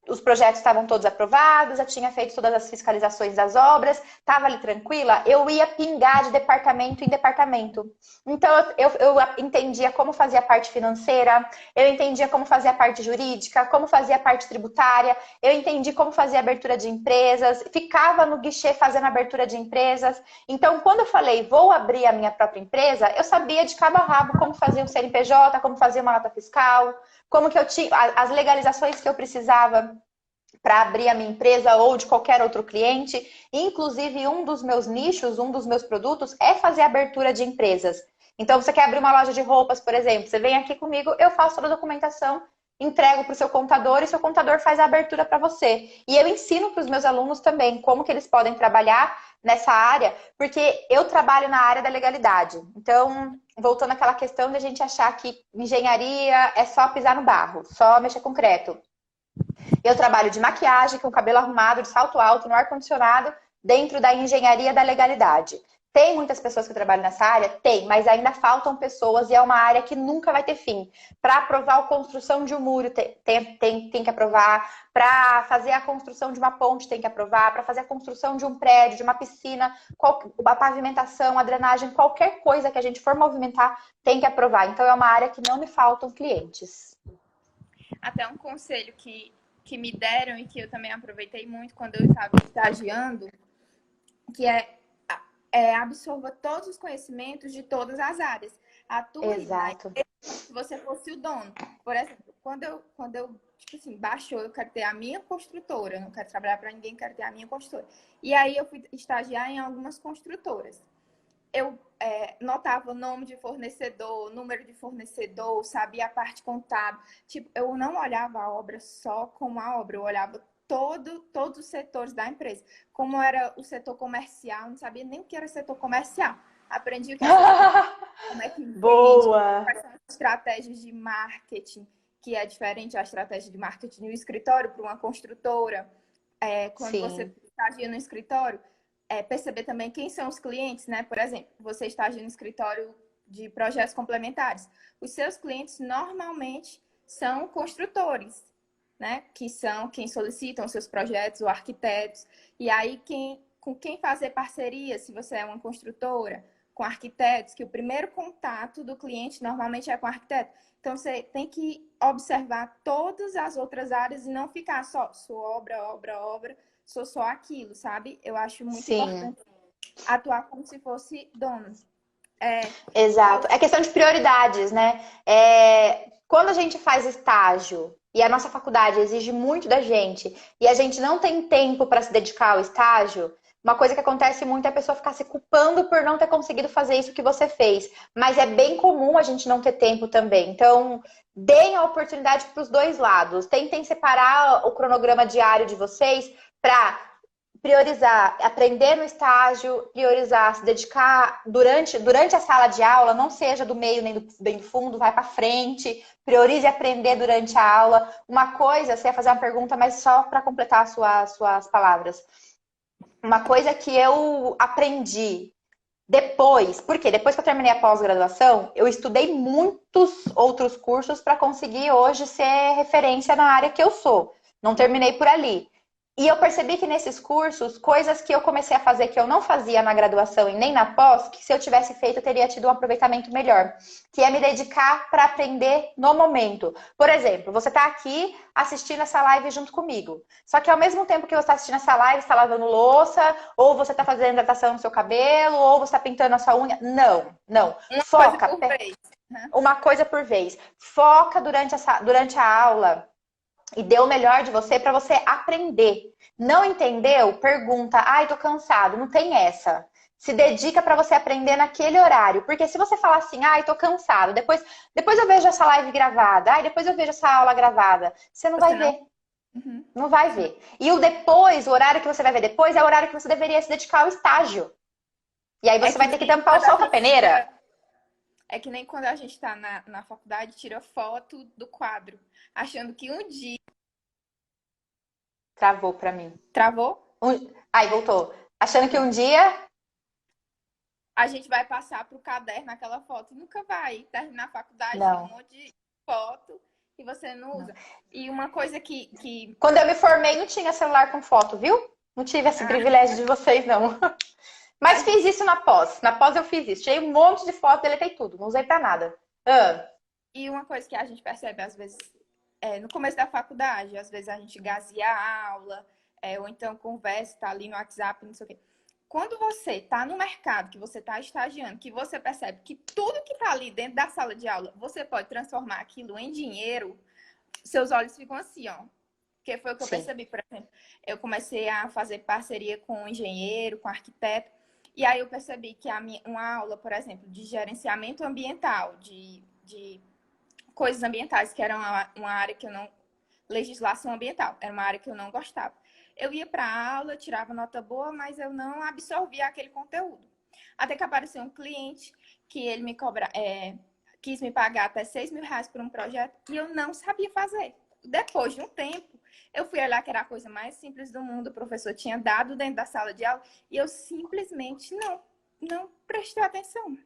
os projetos estavam todos aprovados, já tinha feito todas as fiscalizações das obras, estava ali tranquila, eu ia pingar de departamento em departamento. Então, eu entendia como fazia a parte financeira, eu entendia como fazia a parte jurídica, como fazia a parte tributária, eu entendi como fazia a abertura de empresas, ficava no guichê fazendo a abertura de empresas. Então, quando eu falei, vou abrir a minha própria empresa, eu sabia de cabo a rabo como fazer um CNPJ, como fazer uma nota fiscal, como que eu tinha as legalizações que eu precisava para abrir a minha empresa ou de qualquer outro cliente. Inclusive, um dos meus nichos, um dos meus produtos é fazer abertura de empresas. Então, você quer abrir uma loja de roupas, por exemplo, você vem aqui comigo, eu faço toda a documentação, entrego para o seu contador e seu contador faz a abertura para você. E eu ensino para os meus alunos também como que eles podem trabalhar nessa área, porque eu trabalho na área da legalidade. Então, voltando àquela questão de a gente achar que engenharia é só pisar no barro, só mexer com concreto. Eu trabalho de maquiagem, com cabelo arrumado, de salto alto, no ar-condicionado, dentro da engenharia da legalidade. Tem muitas pessoas que trabalham nessa área? Tem, mas ainda faltam pessoas e é uma área que nunca vai ter fim. Para aprovar a construção de um muro, tem que aprovar. Para fazer a construção de uma ponte, tem que aprovar. Para fazer a construção de um prédio, de uma piscina, a pavimentação, a drenagem, qualquer coisa que a gente for movimentar, tem que aprovar. Então, é uma área que não me faltam clientes. Até um conselho que me deram e que eu também aproveitei muito quando eu estava estagiando, que absorva todos os conhecimentos de todas as áreas. Atue Exato. Se você fosse o dono. Por exemplo, quando eu tipo assim, baixou, eu quero ter a minha construtora, eu não quero trabalhar para ninguém, quero ter a minha construtora. E aí eu fui estagiar em algumas construtoras. Eu notava o nome de fornecedor, número de fornecedor, sabia a parte contábil. Tipo, eu não olhava a obra só como a obra, eu olhava todos os setores da empresa. Como era o setor comercial, não sabia nem o que era setor comercial. Aprendi o que era como é que vende, Boa! quais são as estratégias de marketing, que é diferente da estratégia de marketing no escritório para uma construtora. Quando Sim. você estagia no escritório, perceber também quem são os clientes, né? Por exemplo, você estagia no escritório de projetos complementares. Os seus clientes normalmente são construtores, né? Que são quem solicitam os seus projetos, ou arquitetos. E aí, com quem fazer parceria, se você é uma construtora, com arquitetos, que o primeiro contato do cliente normalmente é com o arquiteto. Então, você tem que observar todas as outras áreas e não ficar só obra, sou só aquilo, sabe? Eu acho muito importante atuar como se fosse dono. Exato. É questão de prioridades, né? Quando a gente faz estágio e a nossa faculdade exige muito da gente e a gente não tem tempo para se dedicar ao estágio, uma coisa que acontece muito é a pessoa ficar se culpando por não ter conseguido fazer isso que você fez. Mas é bem comum a gente não ter tempo também. Então, deem a oportunidade para os dois lados. Tentem separar o cronograma diário de vocês para priorizar, aprender no estágio, priorizar, se dedicar durante a sala de aula, não seja do meio nem do fundo, vai para frente, priorize aprender durante a aula. Uma coisa, você ia fazer uma pergunta, mas só para completar suas palavras. Uma coisa que eu aprendi depois, porque depois que eu terminei a pós-graduação, eu estudei muitos outros cursos para conseguir hoje ser referência na área que eu sou. Não terminei por ali. E eu percebi que nesses cursos, coisas que eu comecei a fazer que eu não fazia na graduação e nem na pós, que se eu tivesse feito, eu teria tido um aproveitamento melhor. Que é me dedicar para aprender no momento. Por exemplo, você está aqui assistindo essa live junto comigo. Só que ao mesmo tempo que você está assistindo essa live, você está lavando louça, ou você está fazendo hidratação no seu cabelo, ou você está pintando a sua unha. Não, não. Uma coisa Foca. por vez, né? Uma coisa por vez. Foca durante a aula e dê o melhor de você para você aprender. Não entendeu? Pergunta. Ai, tô cansado. Não tem essa. Se dedica para você aprender naquele horário. Porque se você falar assim, ai, tô cansado, depois eu vejo essa live gravada, ai, depois eu vejo essa aula gravada, você não vai Você não. ver. Uhum. Não vai ver. E o depois, o horário que você vai ver depois, é o horário que você deveria se dedicar ao estágio. E aí É você que vai ter que nem tampar o quando a sol com a gente peneira. É que nem quando a gente tá na faculdade, tira foto do quadro, achando que um dia. Travou pra mim. Travou? Aí, voltou. Achando que um dia... A gente vai passar pro caderno aquela foto e nunca vai terminar a faculdade, tem um Não. monte de foto e você não Não. usa. E uma coisa que... Quando eu me formei, não tinha celular com foto, viu? Não tive esse Ah, privilégio de vocês, não. a Mas fiz gente... isso na pós. Na pós eu fiz isso. Tirei um monte de foto, deletei tudo. Não usei pra nada. Ah, E uma coisa que a gente percebe, às vezes, no começo da faculdade, às vezes a gente gazia a aula, ou então conversa, tá ali no WhatsApp, não sei o quê. Quando você tá no mercado, que você tá estagiando, que você percebe que tudo que tá ali dentro da sala de aula, você pode transformar aquilo em dinheiro, seus olhos ficam assim, ó. Que foi o que eu sim. percebi, por exemplo. Eu comecei a fazer parceria com um engenheiro, com um arquiteto, e aí eu percebi que uma aula, por exemplo, de gerenciamento ambiental, de coisas ambientais, que era uma área que eu não... Legislação ambiental, era uma área que eu não gostava. Eu ia para a aula, tirava nota boa, mas eu não absorvia aquele conteúdo. Até que apareceu um cliente que ele quis me pagar até R$ 6.000 por um projeto e eu não sabia fazer. Depois de um tempo, eu fui olhar que era a coisa mais simples do mundo, o professor tinha dado dentro da sala de aula e eu simplesmente não prestei atenção.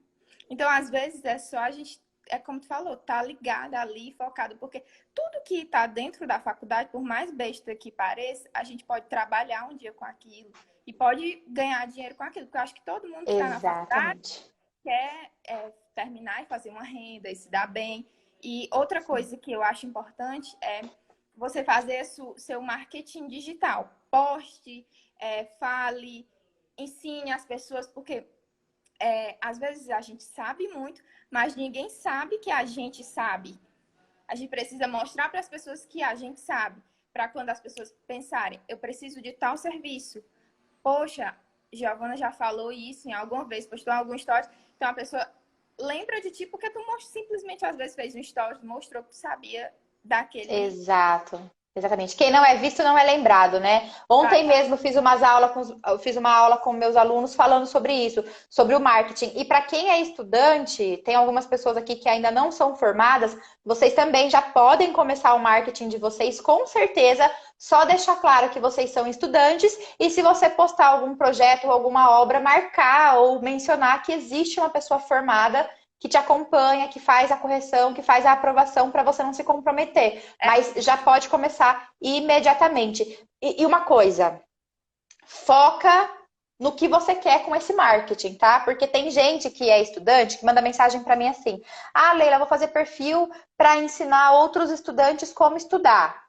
Então, às vezes, é só a gente, é como tu falou, tá ligada ali, focado, porque tudo que tá dentro da faculdade, por mais besta que pareça, a gente pode trabalhar um dia com aquilo e pode ganhar dinheiro com aquilo, porque eu acho que todo mundo que está na faculdade Exatamente. quer terminar e fazer uma renda e se dar bem. E outra coisa que eu acho importante é você fazer seu marketing digital. Poste, fale, ensine as pessoas, porque às vezes a gente sabe muito, mas ninguém sabe que a gente sabe. A gente precisa mostrar para as pessoas que a gente sabe, para quando as pessoas pensarem, eu preciso de tal serviço. Poxa, Giovana já falou isso em alguma vez, postou algum stories. Então a pessoa lembra de ti porque tu simplesmente às vezes fez um stories, mostrou que tu sabia daquele. Exato. Exatamente. Quem não é visto não é lembrado, né? Ontem mesmo eu fiz uma aula com meus alunos falando sobre isso, sobre o marketing. E para quem é estudante, tem algumas pessoas aqui que ainda não são formadas, vocês também já podem começar o marketing de vocês, com certeza. Só deixar claro que vocês são estudantes e se você postar algum projeto ou alguma obra, marcar ou mencionar que existe uma pessoa formada que te acompanha, que faz a correção, que faz a aprovação para você não se comprometer. Mas já pode começar imediatamente. E uma coisa, foca no que você quer com esse marketing, tá? Porque tem gente que é estudante que manda mensagem para mim assim: "Ah, Leila, vou fazer perfil para ensinar outros estudantes como estudar".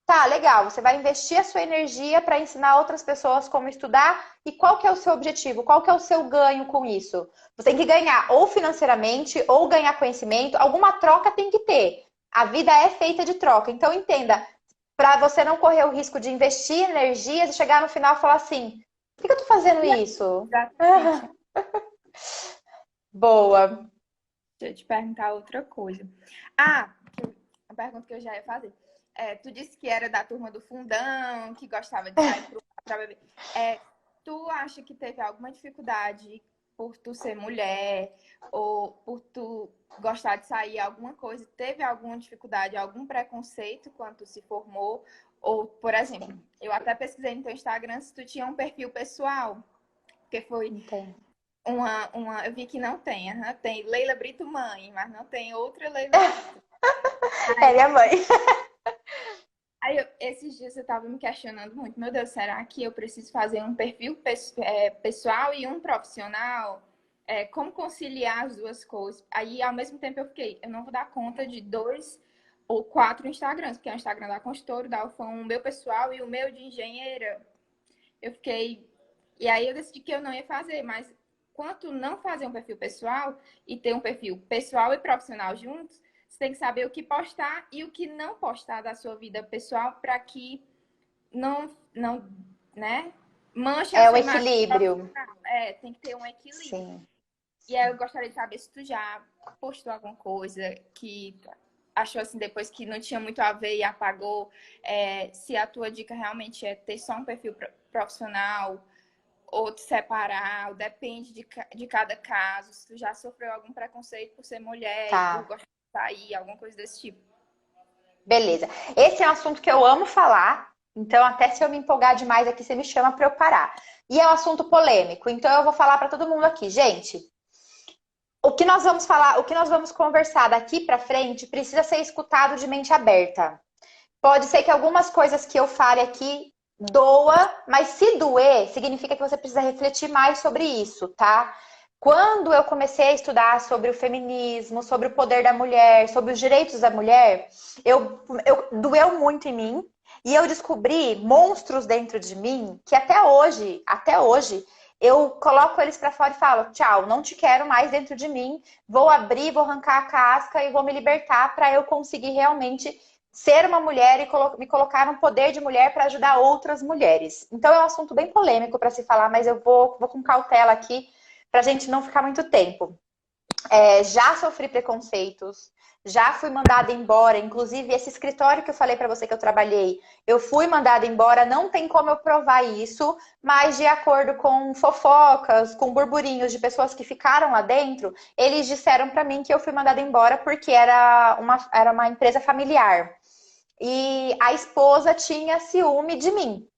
Tá, legal. Você vai investir a sua energia para ensinar outras pessoas como estudar. E qual que é o seu objetivo? Qual que é o seu ganho com isso? Você tem que ganhar ou financeiramente ou ganhar conhecimento. Alguma troca tem que ter. A vida é feita de troca. Então entenda, para você não correr o risco de investir energias e chegar no final e falar assim: por que eu tô fazendo isso? Exatamente. Boa. Deixa eu te perguntar outra coisa. Ah, uma pergunta que eu já ia fazer. Tu disse que era da turma do fundão, que gostava de sair pro para beber. Tu acha que teve alguma dificuldade por tu ser mulher ou por tu gostar de sair, alguma coisa? Teve alguma dificuldade, algum preconceito quando tu se formou? Ou, por exemplo, Sim, eu até pesquisei no teu Instagram se tu tinha um perfil pessoal, porque foi entendo. eu vi que não tem, tem Leila Brito mãe, mas não tem outra Leila Brito. É minha mãe. Esses dias eu estava me questionando muito, meu Deus, será que eu preciso fazer um perfil pessoal e um profissional? Como conciliar as duas coisas? Aí, ao mesmo tempo, eu fiquei, eu não vou dar conta de 2 ou 4 Instagrams, porque é o Instagram da consultora, da Alfão, o meu pessoal e o meu de engenheira. Eu fiquei... E aí eu decidi que eu não ia fazer, mas quanto não fazer um perfil pessoal e ter um perfil pessoal e profissional juntos, você tem que saber o que postar e o que não postar da sua vida pessoal para que não, né, manche a É o sua imagem equilíbrio. profissional. Tem que ter um equilíbrio. Sim. E aí eu gostaria de saber se tu já postou alguma coisa que achou assim depois que não tinha muito a ver e apagou, se a tua dica realmente é ter só um perfil profissional ou te separar, ou depende de cada caso, se tu já sofreu algum preconceito por ser mulher e por Tá. gostar de sair, alguma coisa desse tipo. Beleza. Esse é um assunto que eu amo falar, então até se eu me empolgar demais aqui, você me chama para eu parar. E é um assunto polêmico, então eu vou falar para todo mundo aqui, gente. O que nós vamos falar, o que nós vamos conversar daqui para frente precisa ser escutado de mente aberta. Pode ser que algumas coisas que eu fale aqui doa, mas se doer, significa que você precisa refletir mais sobre isso, tá? Quando eu comecei a estudar sobre o feminismo, sobre o poder da mulher, sobre os direitos da mulher, doeu muito em mim e eu descobri monstros dentro de mim que até hoje, eu coloco eles para fora e falo: tchau, não te quero mais dentro de mim, vou abrir, vou arrancar a casca e vou me libertar para eu conseguir realmente ser uma mulher e me colocar no poder de mulher para ajudar outras mulheres. Então é um assunto bem polêmico para se falar, mas eu vou com cautela aqui para a gente não ficar muito tempo. Já sofri preconceitos, já fui mandada embora, inclusive esse escritório que eu falei para você que eu trabalhei, eu fui mandada embora, não tem como eu provar isso, mas de acordo com fofocas, com burburinhos de pessoas que ficaram lá dentro, eles disseram para mim que eu fui mandada embora porque era uma empresa familiar. E a esposa tinha ciúme de mim.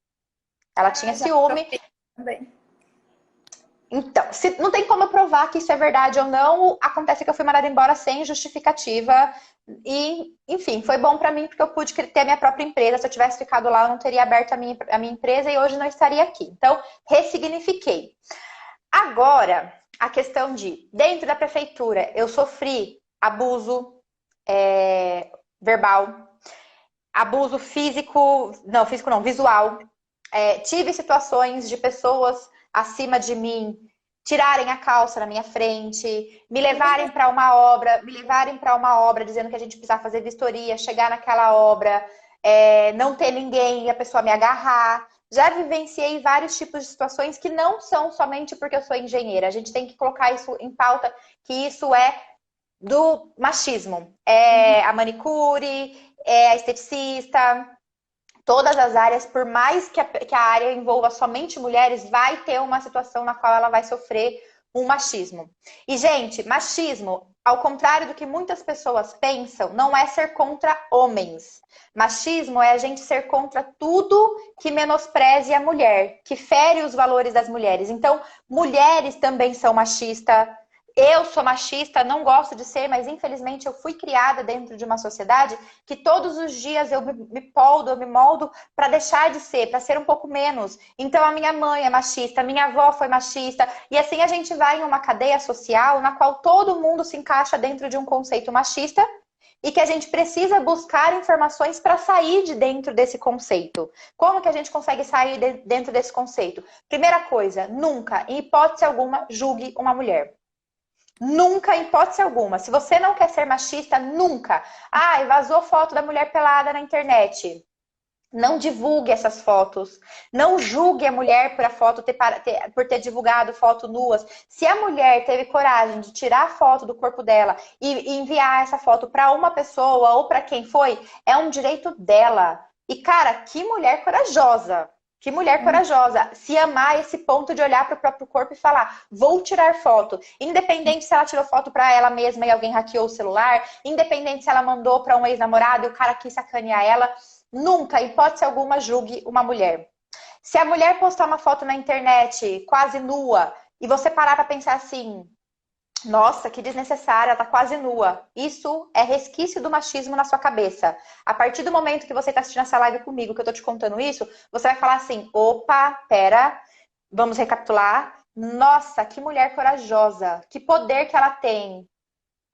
Ela tinha Já ciúme. sofri também. Então, se não tem como eu provar que isso é verdade ou não, acontece que eu fui mandada embora sem justificativa. E, enfim, foi bom pra mim porque eu pude ter a minha própria empresa. Se eu tivesse ficado lá, eu não teria aberto a minha empresa e hoje não estaria aqui. Então, ressignifiquei. Agora, a questão de, dentro da prefeitura, eu sofri abuso verbal, abuso físico, não, visual. Tive situações de pessoas acima de mim tirarem a calça na minha frente, me levarem para uma obra dizendo que a gente precisava fazer vistoria, chegar naquela obra, não ter ninguém e a pessoa me agarrar. Já vivenciei vários tipos de situações que não são somente porque eu sou engenheira. A gente tem que colocar isso em pauta, que isso é do machismo. É a manicure, é a esteticista, todas as áreas, por mais que a área envolva somente mulheres, vai ter uma situação na qual ela vai sofrer um machismo. E, gente, machismo, ao contrário do que muitas pessoas pensam, não é ser contra homens. Machismo é a gente ser contra tudo que menospreze a mulher, que fere os valores das mulheres. Então, mulheres também são machistas. Eu sou machista, não gosto de ser, mas infelizmente eu fui criada dentro de uma sociedade que todos os dias eu me moldo para deixar de ser, para ser um pouco menos. Então a minha mãe é machista, a minha avó foi machista, e assim a gente vai em uma cadeia social na qual todo mundo se encaixa dentro de um conceito machista e que a gente precisa buscar informações para sair de dentro desse conceito. Como que a gente consegue sair dentro desse conceito? Primeira coisa, nunca, em hipótese alguma, julgue uma mulher. Nunca, em hipótese alguma. Se você não quer ser machista, nunca. Vazou foto da mulher pelada na internet. Não divulgue essas fotos. Não julgue a mulher por ter divulgado foto nuas. Se a mulher teve coragem de tirar a foto do corpo dela e enviar essa foto para uma pessoa ou para quem foi, é um direito dela. E, cara, que mulher corajosa. Que mulher corajosa. Se amar a esse ponto de olhar para o próprio corpo e falar, vou tirar foto. Independente se ela tirou foto para ela mesma e alguém hackeou o celular. Independente se ela mandou para um ex-namorado e o cara quis sacanear ela. Nunca, em hipótese alguma, julgue uma mulher. Se a mulher postar uma foto na internet quase nua e você parar para pensar assim, nossa, que desnecessária, ela tá quase nua. Isso é resquício do machismo na sua cabeça. A partir do momento que você tá assistindo essa live comigo, que eu tô te contando isso, você vai falar assim, opa, pera, vamos recapitular. Nossa, que mulher corajosa, que poder que ela tem.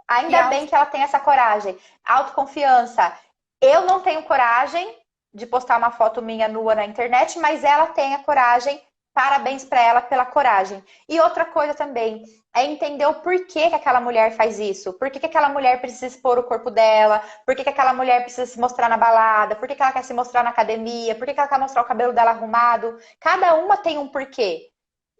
Ainda bem que ela tem essa coragem. Autoconfiança. Eu não tenho coragem de postar uma foto minha nua na internet, mas ela tem a coragem. Parabéns para ela pela coragem. E outra coisa também é entender o porquê que aquela mulher faz isso. Por que que aquela mulher precisa expor o corpo dela? Por que que aquela mulher precisa se mostrar na balada? Por que que ela quer se mostrar na academia? Por que que ela quer mostrar o cabelo dela arrumado? Cada uma tem um porquê.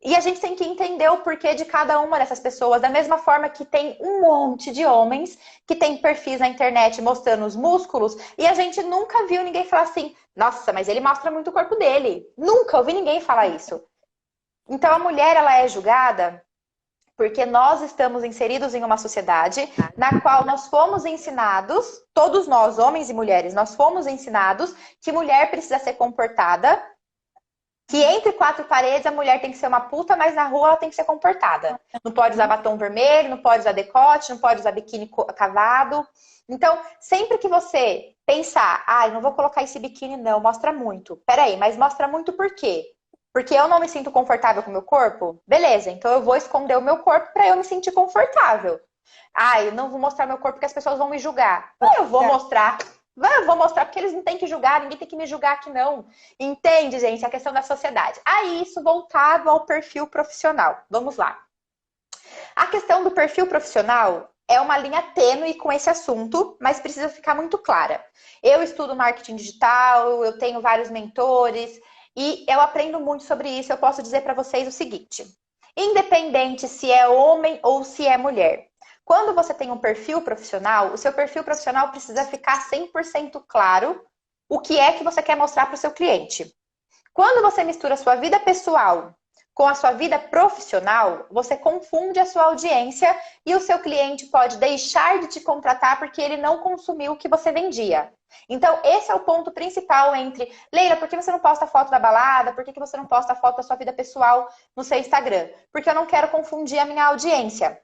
E a gente tem que entender o porquê de cada uma dessas pessoas. Da mesma forma que tem um monte de homens que tem perfis na internet mostrando os músculos e a gente nunca viu ninguém falar assim, nossa, mas ele mostra muito o corpo dele. Nunca ouvi ninguém falar isso. Então a mulher, ela é julgada porque nós estamos inseridos em uma sociedade na qual nós fomos ensinados, todos nós, homens e mulheres, nós fomos ensinados que mulher precisa ser comportada, que entre quatro paredes a mulher tem que ser uma puta, mas na rua ela tem que ser comportada. Não pode usar batom vermelho, não pode usar decote, não pode usar biquíni cavado. Então, sempre que você pensar, ai, não vou colocar esse biquíni não, mostra muito. Peraí, mas mostra muito por quê? Porque eu não me sinto confortável com o meu corpo? Beleza, então eu vou esconder o meu corpo para eu me sentir confortável. Ah, eu não vou mostrar meu corpo porque as pessoas vão me julgar. Não, eu vou mostrar. Eu vou mostrar porque eles não têm que julgar, ninguém tem que me julgar aqui não. Entende, gente? A questão da sociedade. Aí, isso voltado ao perfil profissional. Vamos lá. A questão do perfil profissional é uma linha tênue com esse assunto, mas precisa ficar muito clara. Eu estudo marketing digital, eu tenho vários mentores e eu aprendo muito sobre isso. Eu posso dizer para vocês o seguinte: independente se é homem ou se é mulher, quando você tem um perfil profissional, o seu perfil profissional precisa ficar 100% claro o que é que você quer mostrar para o seu cliente. Quando você mistura a sua vida pessoal com a sua vida profissional, você confunde a sua audiência e o seu cliente pode deixar de te contratar porque ele não consumiu o que você vendia. Então, esse é o ponto principal entre, Leila, por que você não posta foto da balada? Por que você não posta foto da sua vida pessoal no seu Instagram? Porque eu não quero confundir a minha audiência.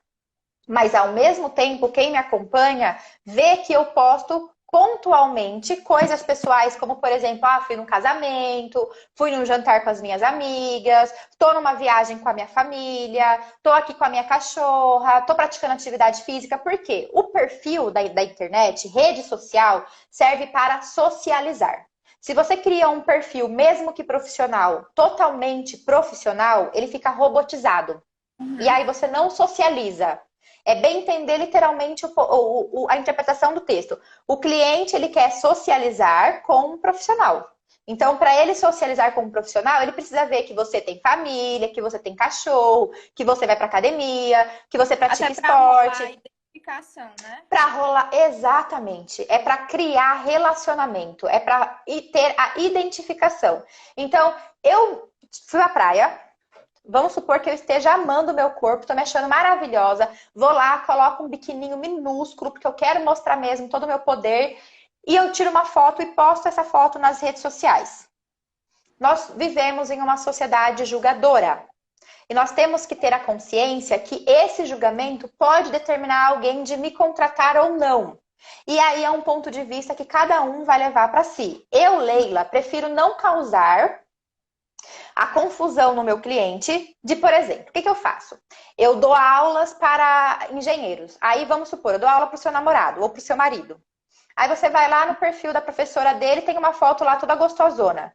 Mas, ao mesmo tempo, quem me acompanha vê que eu posto pontualmente coisas pessoais, como, por exemplo, fui num casamento, fui num jantar com as minhas amigas, tô numa viagem com a minha família, tô aqui com a minha cachorra, tô praticando atividade física. Por quê? O perfil da internet, rede social, serve para socializar. Se você cria um perfil, mesmo que profissional, totalmente profissional, ele fica robotizado. E aí você não socializa. É bem entender literalmente a interpretação do texto. O cliente, ele quer socializar com um profissional. Então, para ele socializar com um profissional, ele precisa ver que você tem família, que você tem cachorro, que você vai para academia, que você pratica esporte. Rolar a identificação, né? Para rolar, exatamente. É para criar relacionamento, é para ter a identificação. Então, eu fui à praia. Vamos supor que eu esteja amando o meu corpo, tô me achando maravilhosa. Vou lá, coloco um biquininho minúsculo, porque eu quero mostrar mesmo todo o meu poder. E eu tiro uma foto e posto essa foto nas redes sociais. Nós vivemos em uma sociedade julgadora. E nós temos que ter a consciência que esse julgamento pode determinar alguém de me contratar ou não. E aí é um ponto de vista que cada um vai levar para si. Eu, Leila, prefiro não causar a confusão no meu cliente de, por exemplo, o que eu faço? Eu dou aulas para engenheiros. Aí, vamos supor, eu dou aula para o seu namorado ou para o seu marido. Aí você vai lá no perfil da professora dele, tem uma foto lá toda gostosona.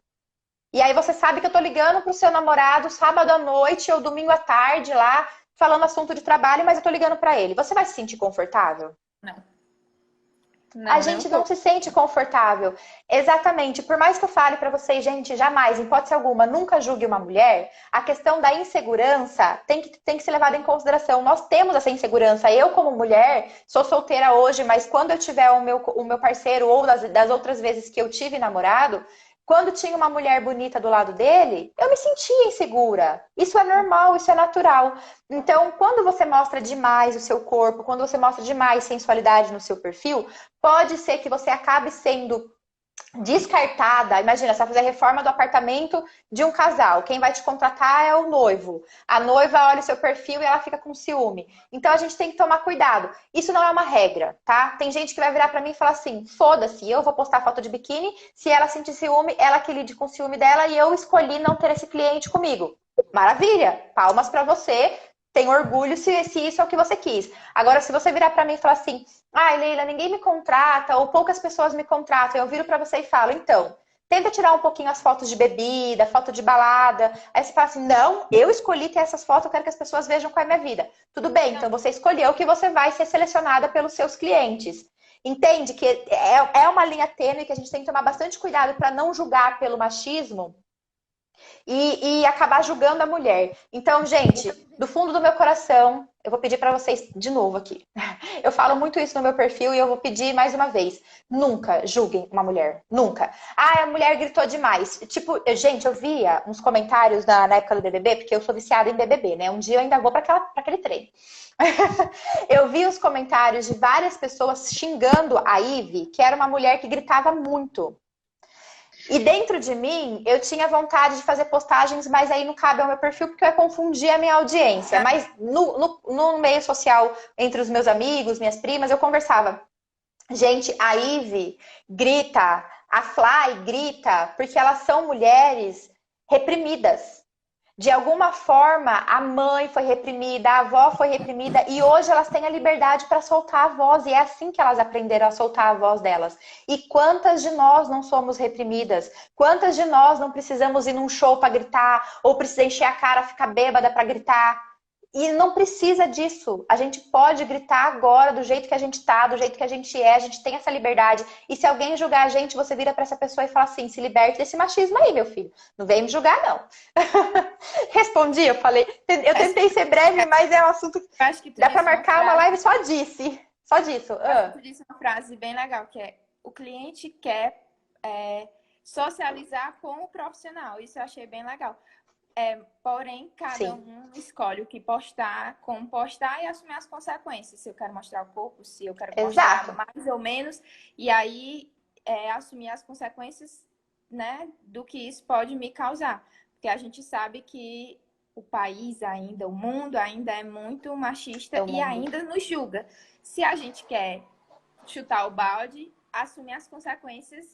E aí você sabe que eu tô ligando pro seu namorado sábado à noite ou domingo à tarde lá, falando assunto de trabalho, mas eu tô ligando para ele. Você vai se sentir confortável? Não. A gente não se sente confortável. Exatamente. Por mais que eu fale para vocês, gente, jamais, em hipótese alguma, nunca julgue uma mulher, a questão da insegurança tem que ser levada em consideração. Nós temos essa insegurança. Eu, como mulher, sou solteira hoje, mas quando eu tiver o meu parceiro ou das outras vezes que eu tive namorado, quando tinha uma mulher bonita do lado dele, eu me sentia insegura. Isso é normal, isso é natural. Então, quando você mostra demais o seu corpo, quando você mostra demais sensualidade no seu perfil, pode ser que você acabe sendo descartada. Imagina, você vai fazer a reforma do apartamento de um casal. Quem vai te contratar é o noivo. A noiva olha o seu perfil e ela fica com ciúme. Então a gente tem que tomar cuidado. Isso não é uma regra, tá? Tem gente que vai virar pra mim e falar assim: foda-se, eu vou postar foto de biquíni. Se ela sentir ciúme, ela que lide com o ciúme dela e eu escolhi não ter esse cliente comigo. Maravilha! Palmas pra você. Tem orgulho se isso é o que você quis. Agora, se você virar pra mim e falar assim: ai, Leila, ninguém me contrata, ou poucas pessoas me contratam, eu viro pra você e falo, então, tenta tirar um pouquinho as fotos de bebida, foto de balada. Aí você fala assim, não, eu escolhi ter essas fotos, eu quero que as pessoas vejam qual é a minha vida. Tudo bem, então você escolheu que você vai ser selecionada pelos seus clientes. Entende que é uma linha tênue que a gente tem que tomar bastante cuidado para não julgar pelo machismo e acabar julgando a mulher. Então, gente, do fundo do meu coração, eu vou pedir para vocês de novo aqui. Eu falo muito isso no meu perfil e eu vou pedir mais uma vez. Nunca julguem uma mulher. Nunca. Ah, a mulher gritou demais. Tipo, gente, eu via uns comentários na época do BBB, porque eu sou viciada em BBB, né? Um dia eu ainda vou para aquele treino. Eu vi os comentários de várias pessoas xingando a Ivy, que era uma mulher que gritava muito. E dentro de mim, eu tinha vontade de fazer postagens, mas aí não cabe ao meu perfil, porque eu ia confundir a minha audiência. Mas no meio social, entre os meus amigos, minhas primas, eu conversava. Gente, a Ivy grita, a Fly grita, porque elas são mulheres reprimidas. De alguma forma, a mãe foi reprimida, a avó foi reprimida e hoje elas têm a liberdade para soltar a voz e é assim que elas aprenderam a soltar a voz delas. E quantas de nós não somos reprimidas? Quantas de nós não precisamos ir num show para gritar ou precisa encher a cara, ficar bêbada para gritar? E não precisa disso. A gente pode gritar agora do jeito que a gente tá, do jeito que a gente tem essa liberdade. E se alguém julgar a gente, você vira para essa pessoa e fala assim: se liberte desse machismo aí, meu filho. Não vem me julgar, não. Respondi, eu falei. Eu tentei ser breve, mas é um assunto que acho que tu dá para disse uma marcar uma frase, live só disso. Só disso. tu disse uma frase bem legal, que é o cliente quer socializar com o profissional. Isso eu achei bem legal. Porém, cada Sim. um escolhe o que postar, como postar e assumir as consequências. Se eu quero mostrar o corpo, se eu quero mostrar Exato. mais ou menos. E aí, assumir as consequências, né, do que isso pode me causar. Porque a gente sabe que o país ainda, o mundo ainda é muito machista É o e mundo. ainda nos julga. Se a gente quer chutar o balde, assumir as consequências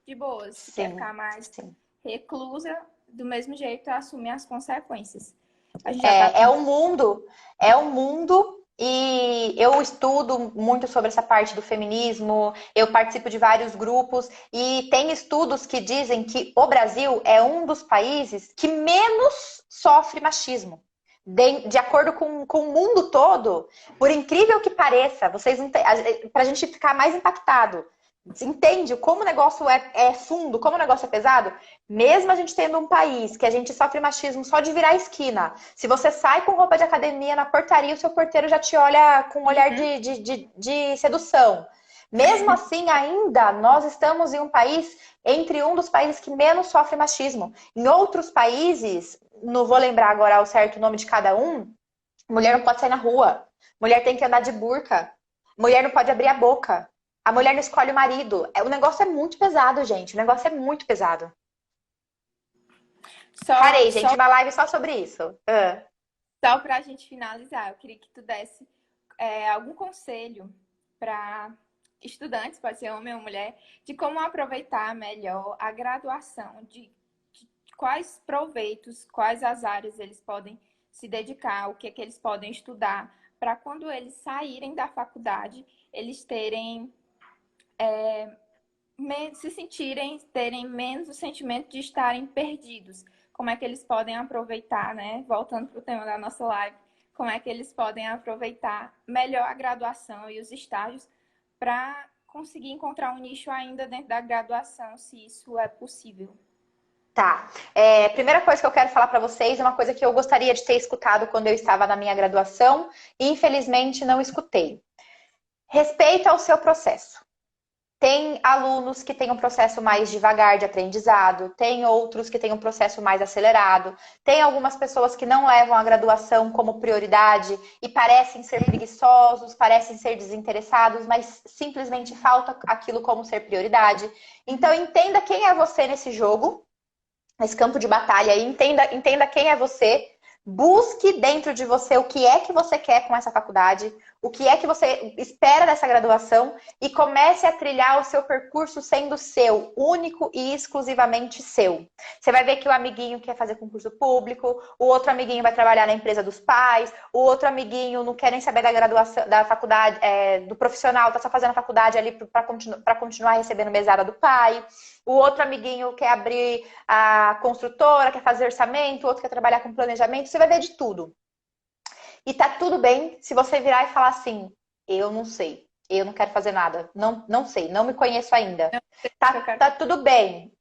de boas. Se quer Sim. ficar mais Sim. reclusa, do mesmo jeito, assumir as consequências. A gente já tá É o mundo e eu estudo muito sobre essa parte do feminismo, eu participo de vários grupos e tem estudos que dizem que o Brasil é um dos países que menos sofre machismo. De acordo com o mundo todo, por incrível que pareça, vocês não têm, pra gente ficar mais impactado. Você entende como o negócio é fundo, como o negócio é pesado? Mesmo a gente tendo um país que a gente sofre machismo só de virar a esquina. Se você sai com roupa de academia na portaria, o seu porteiro já te olha com um olhar de sedução. Mesmo assim, ainda nós estamos em um país, entre um dos países que menos sofre machismo. Em outros países, não vou lembrar agora o certo nome de cada um, mulher não pode sair na rua. Mulher tem que andar de burca. Mulher não pode abrir a boca. A mulher não escolhe o marido. O negócio é muito pesado, gente. O negócio é muito pesado. Farei, gente, uma live só sobre isso. Só para a gente finalizar, eu queria que tu desse algum conselho para estudantes, pode ser homem ou mulher, de como aproveitar melhor a graduação, de quais proveitos, quais as áreas eles podem se dedicar, o que é que eles podem estudar, para quando eles saírem da faculdade, eles terem se sentirem, terem menos o sentimento de estarem perdidos. Como é que eles podem aproveitar, né? Voltando para o tema da nossa live, como é que eles podem aproveitar melhor a graduação e os estágios para conseguir encontrar um nicho ainda dentro da graduação, se isso é possível. Tá. Primeira coisa que eu quero falar para vocês é uma coisa que eu gostaria de ter escutado quando eu estava na minha graduação e infelizmente não escutei. Respeita o seu processo. Tem alunos que têm um processo mais devagar de aprendizado, tem outros que têm um processo mais acelerado, tem algumas pessoas que não levam a graduação como prioridade e parecem ser preguiçosos, parecem ser desinteressados, mas simplesmente falta aquilo como ser prioridade. Então, entenda quem é você nesse jogo, nesse campo de batalha, e entenda quem é você. Busque dentro de você o que é que você quer com essa faculdade, o que é que você espera dessa graduação e comece a trilhar o seu percurso sendo seu, único e exclusivamente seu. Você vai ver que o amiguinho quer fazer concurso público, o outro amiguinho vai trabalhar na empresa dos pais, o outro amiguinho não quer nem saber da graduação, da faculdade, do profissional, tá só fazendo a faculdade ali para continuar recebendo mesada do pai. O outro amiguinho quer abrir a construtora, quer fazer orçamento, o outro quer trabalhar com planejamento. Você vai ver de tudo. E tá tudo bem se você virar e falar assim, eu não sei, eu não quero fazer nada, não sei, não me conheço ainda. Tá tudo bem,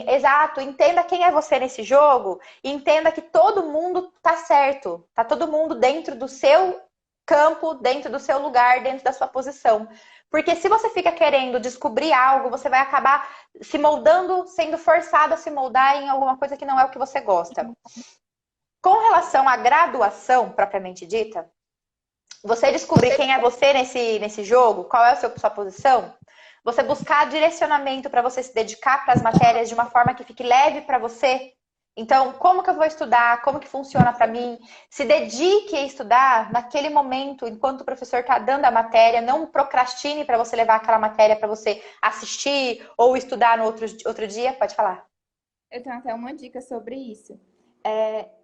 exato. Entenda quem é você nesse jogo e entenda que todo mundo tá certo. Tá todo mundo dentro do seu campo, dentro do seu lugar, dentro da sua posição. Porque se você fica querendo descobrir algo, você vai acabar se moldando, sendo forçado a se moldar em alguma coisa que não é o que você gosta. Com relação à graduação, propriamente dita, você descobrir quem é você nesse jogo, qual é a sua posição, você buscar direcionamento para você se dedicar para as matérias de uma forma que fique leve para você. Então, como que eu vou estudar? Como que funciona para mim? Se dedique a estudar naquele momento, enquanto o professor está dando a matéria. Não procrastine para você levar aquela matéria para você assistir ou estudar no outro dia. Pode falar. Eu tenho até uma dica sobre isso.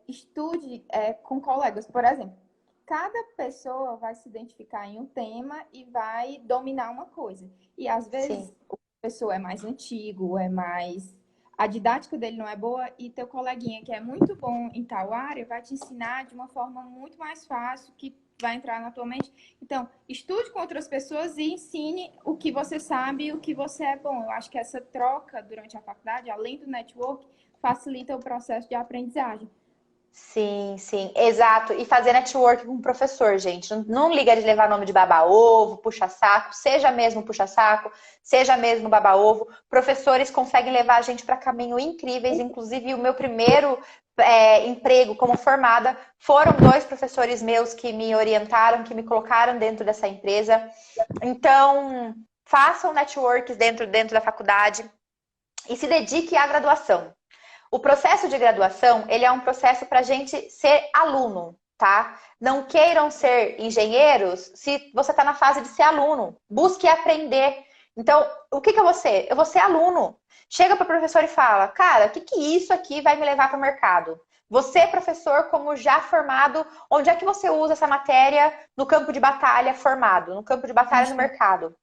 Estude com colegas, por exemplo. Cada pessoa vai se identificar em um tema e vai dominar uma coisa. E às vezes Sim. a pessoa é mais antigo, a didática dele não é boa e teu coleguinha que é muito bom em tal área vai te ensinar de uma forma muito mais fácil que vai entrar na tua mente. Então, estude com outras pessoas e ensine o que você sabe e o que você é bom. Eu acho que essa troca durante a faculdade, além do network, facilita o processo de aprendizagem. Sim, sim, exato. E fazer network com o professor, gente. Não liga de levar nome de baba-ovo, puxa-saco, seja mesmo puxa-saco, seja mesmo baba-ovo. Professores conseguem levar a gente para caminhos incríveis. Inclusive, o meu primeiro emprego como formada foram 2 professores meus que me orientaram, que me colocaram dentro dessa empresa. Então, façam networks dentro da faculdade e se dedique à graduação. O processo de graduação, ele é um processo para a gente ser aluno, tá? Não queiram ser engenheiros se você está na fase de ser aluno. Busque aprender. Então, o que eu vou ser? Eu vou ser aluno. Chega para o professor e fala, cara, o que isso aqui vai me levar para o mercado? Você, professor, como já formado, onde é que você usa essa matéria no campo de batalha formado? No campo de batalha no mercado?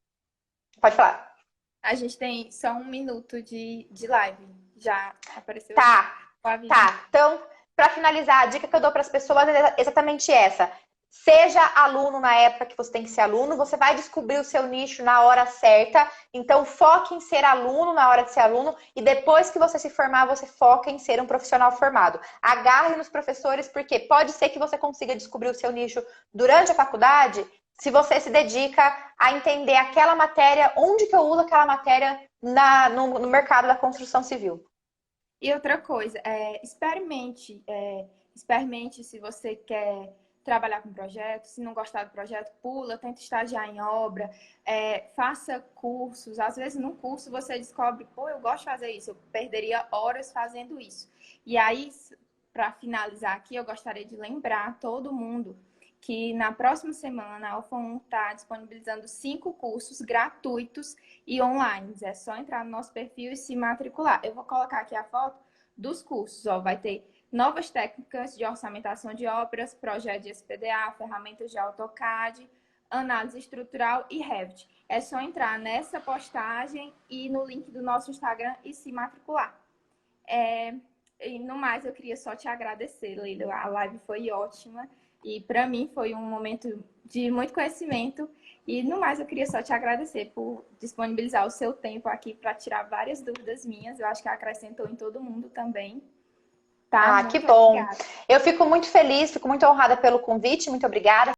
Pode falar. A gente tem só 1 minuto de live. Já apareceu o aviso. Tá. Então, para finalizar, a dica que eu dou para as pessoas é exatamente essa. Seja aluno na época que você tem que ser aluno, você vai descobrir o seu nicho na hora certa. Então, foque em ser aluno na hora de ser aluno e depois que você se formar, você foca em ser um profissional formado. Agarre nos professores, porque pode ser que você consiga descobrir o seu nicho durante a faculdade, se você se dedica a entender aquela matéria, onde que eu uso aquela matéria no mercado da construção civil. E outra coisa, experimente se você quer trabalhar com projeto, se não gostar do projeto, pula, tenta estagiar em obra, faça cursos. Às vezes, num curso, você descobre, pô, eu gosto de fazer isso, eu perderia horas fazendo isso. E aí, para finalizar aqui, eu gostaria de lembrar todo mundo que na próxima semana a Alfa 1 está disponibilizando 5 cursos gratuitos e online. É só entrar no nosso perfil e se matricular. Eu vou colocar aqui a foto dos cursos. Ó, vai ter novas técnicas de orçamentação de obras, projeto de SPDA, ferramentas de AutoCAD, análise estrutural e Revit. É só entrar nessa postagem e no link do nosso Instagram e se matricular. E no mais, eu queria só te agradecer, Leila. A live foi ótima. E para mim foi um momento de muito conhecimento. E no mais, eu queria só te agradecer por disponibilizar o seu tempo aqui para tirar várias dúvidas minhas. Eu acho que acrescentou em todo mundo também. Tá? Ah, que bom. Obrigada. Eu fico muito feliz, fico muito honrada pelo convite. Muito obrigada.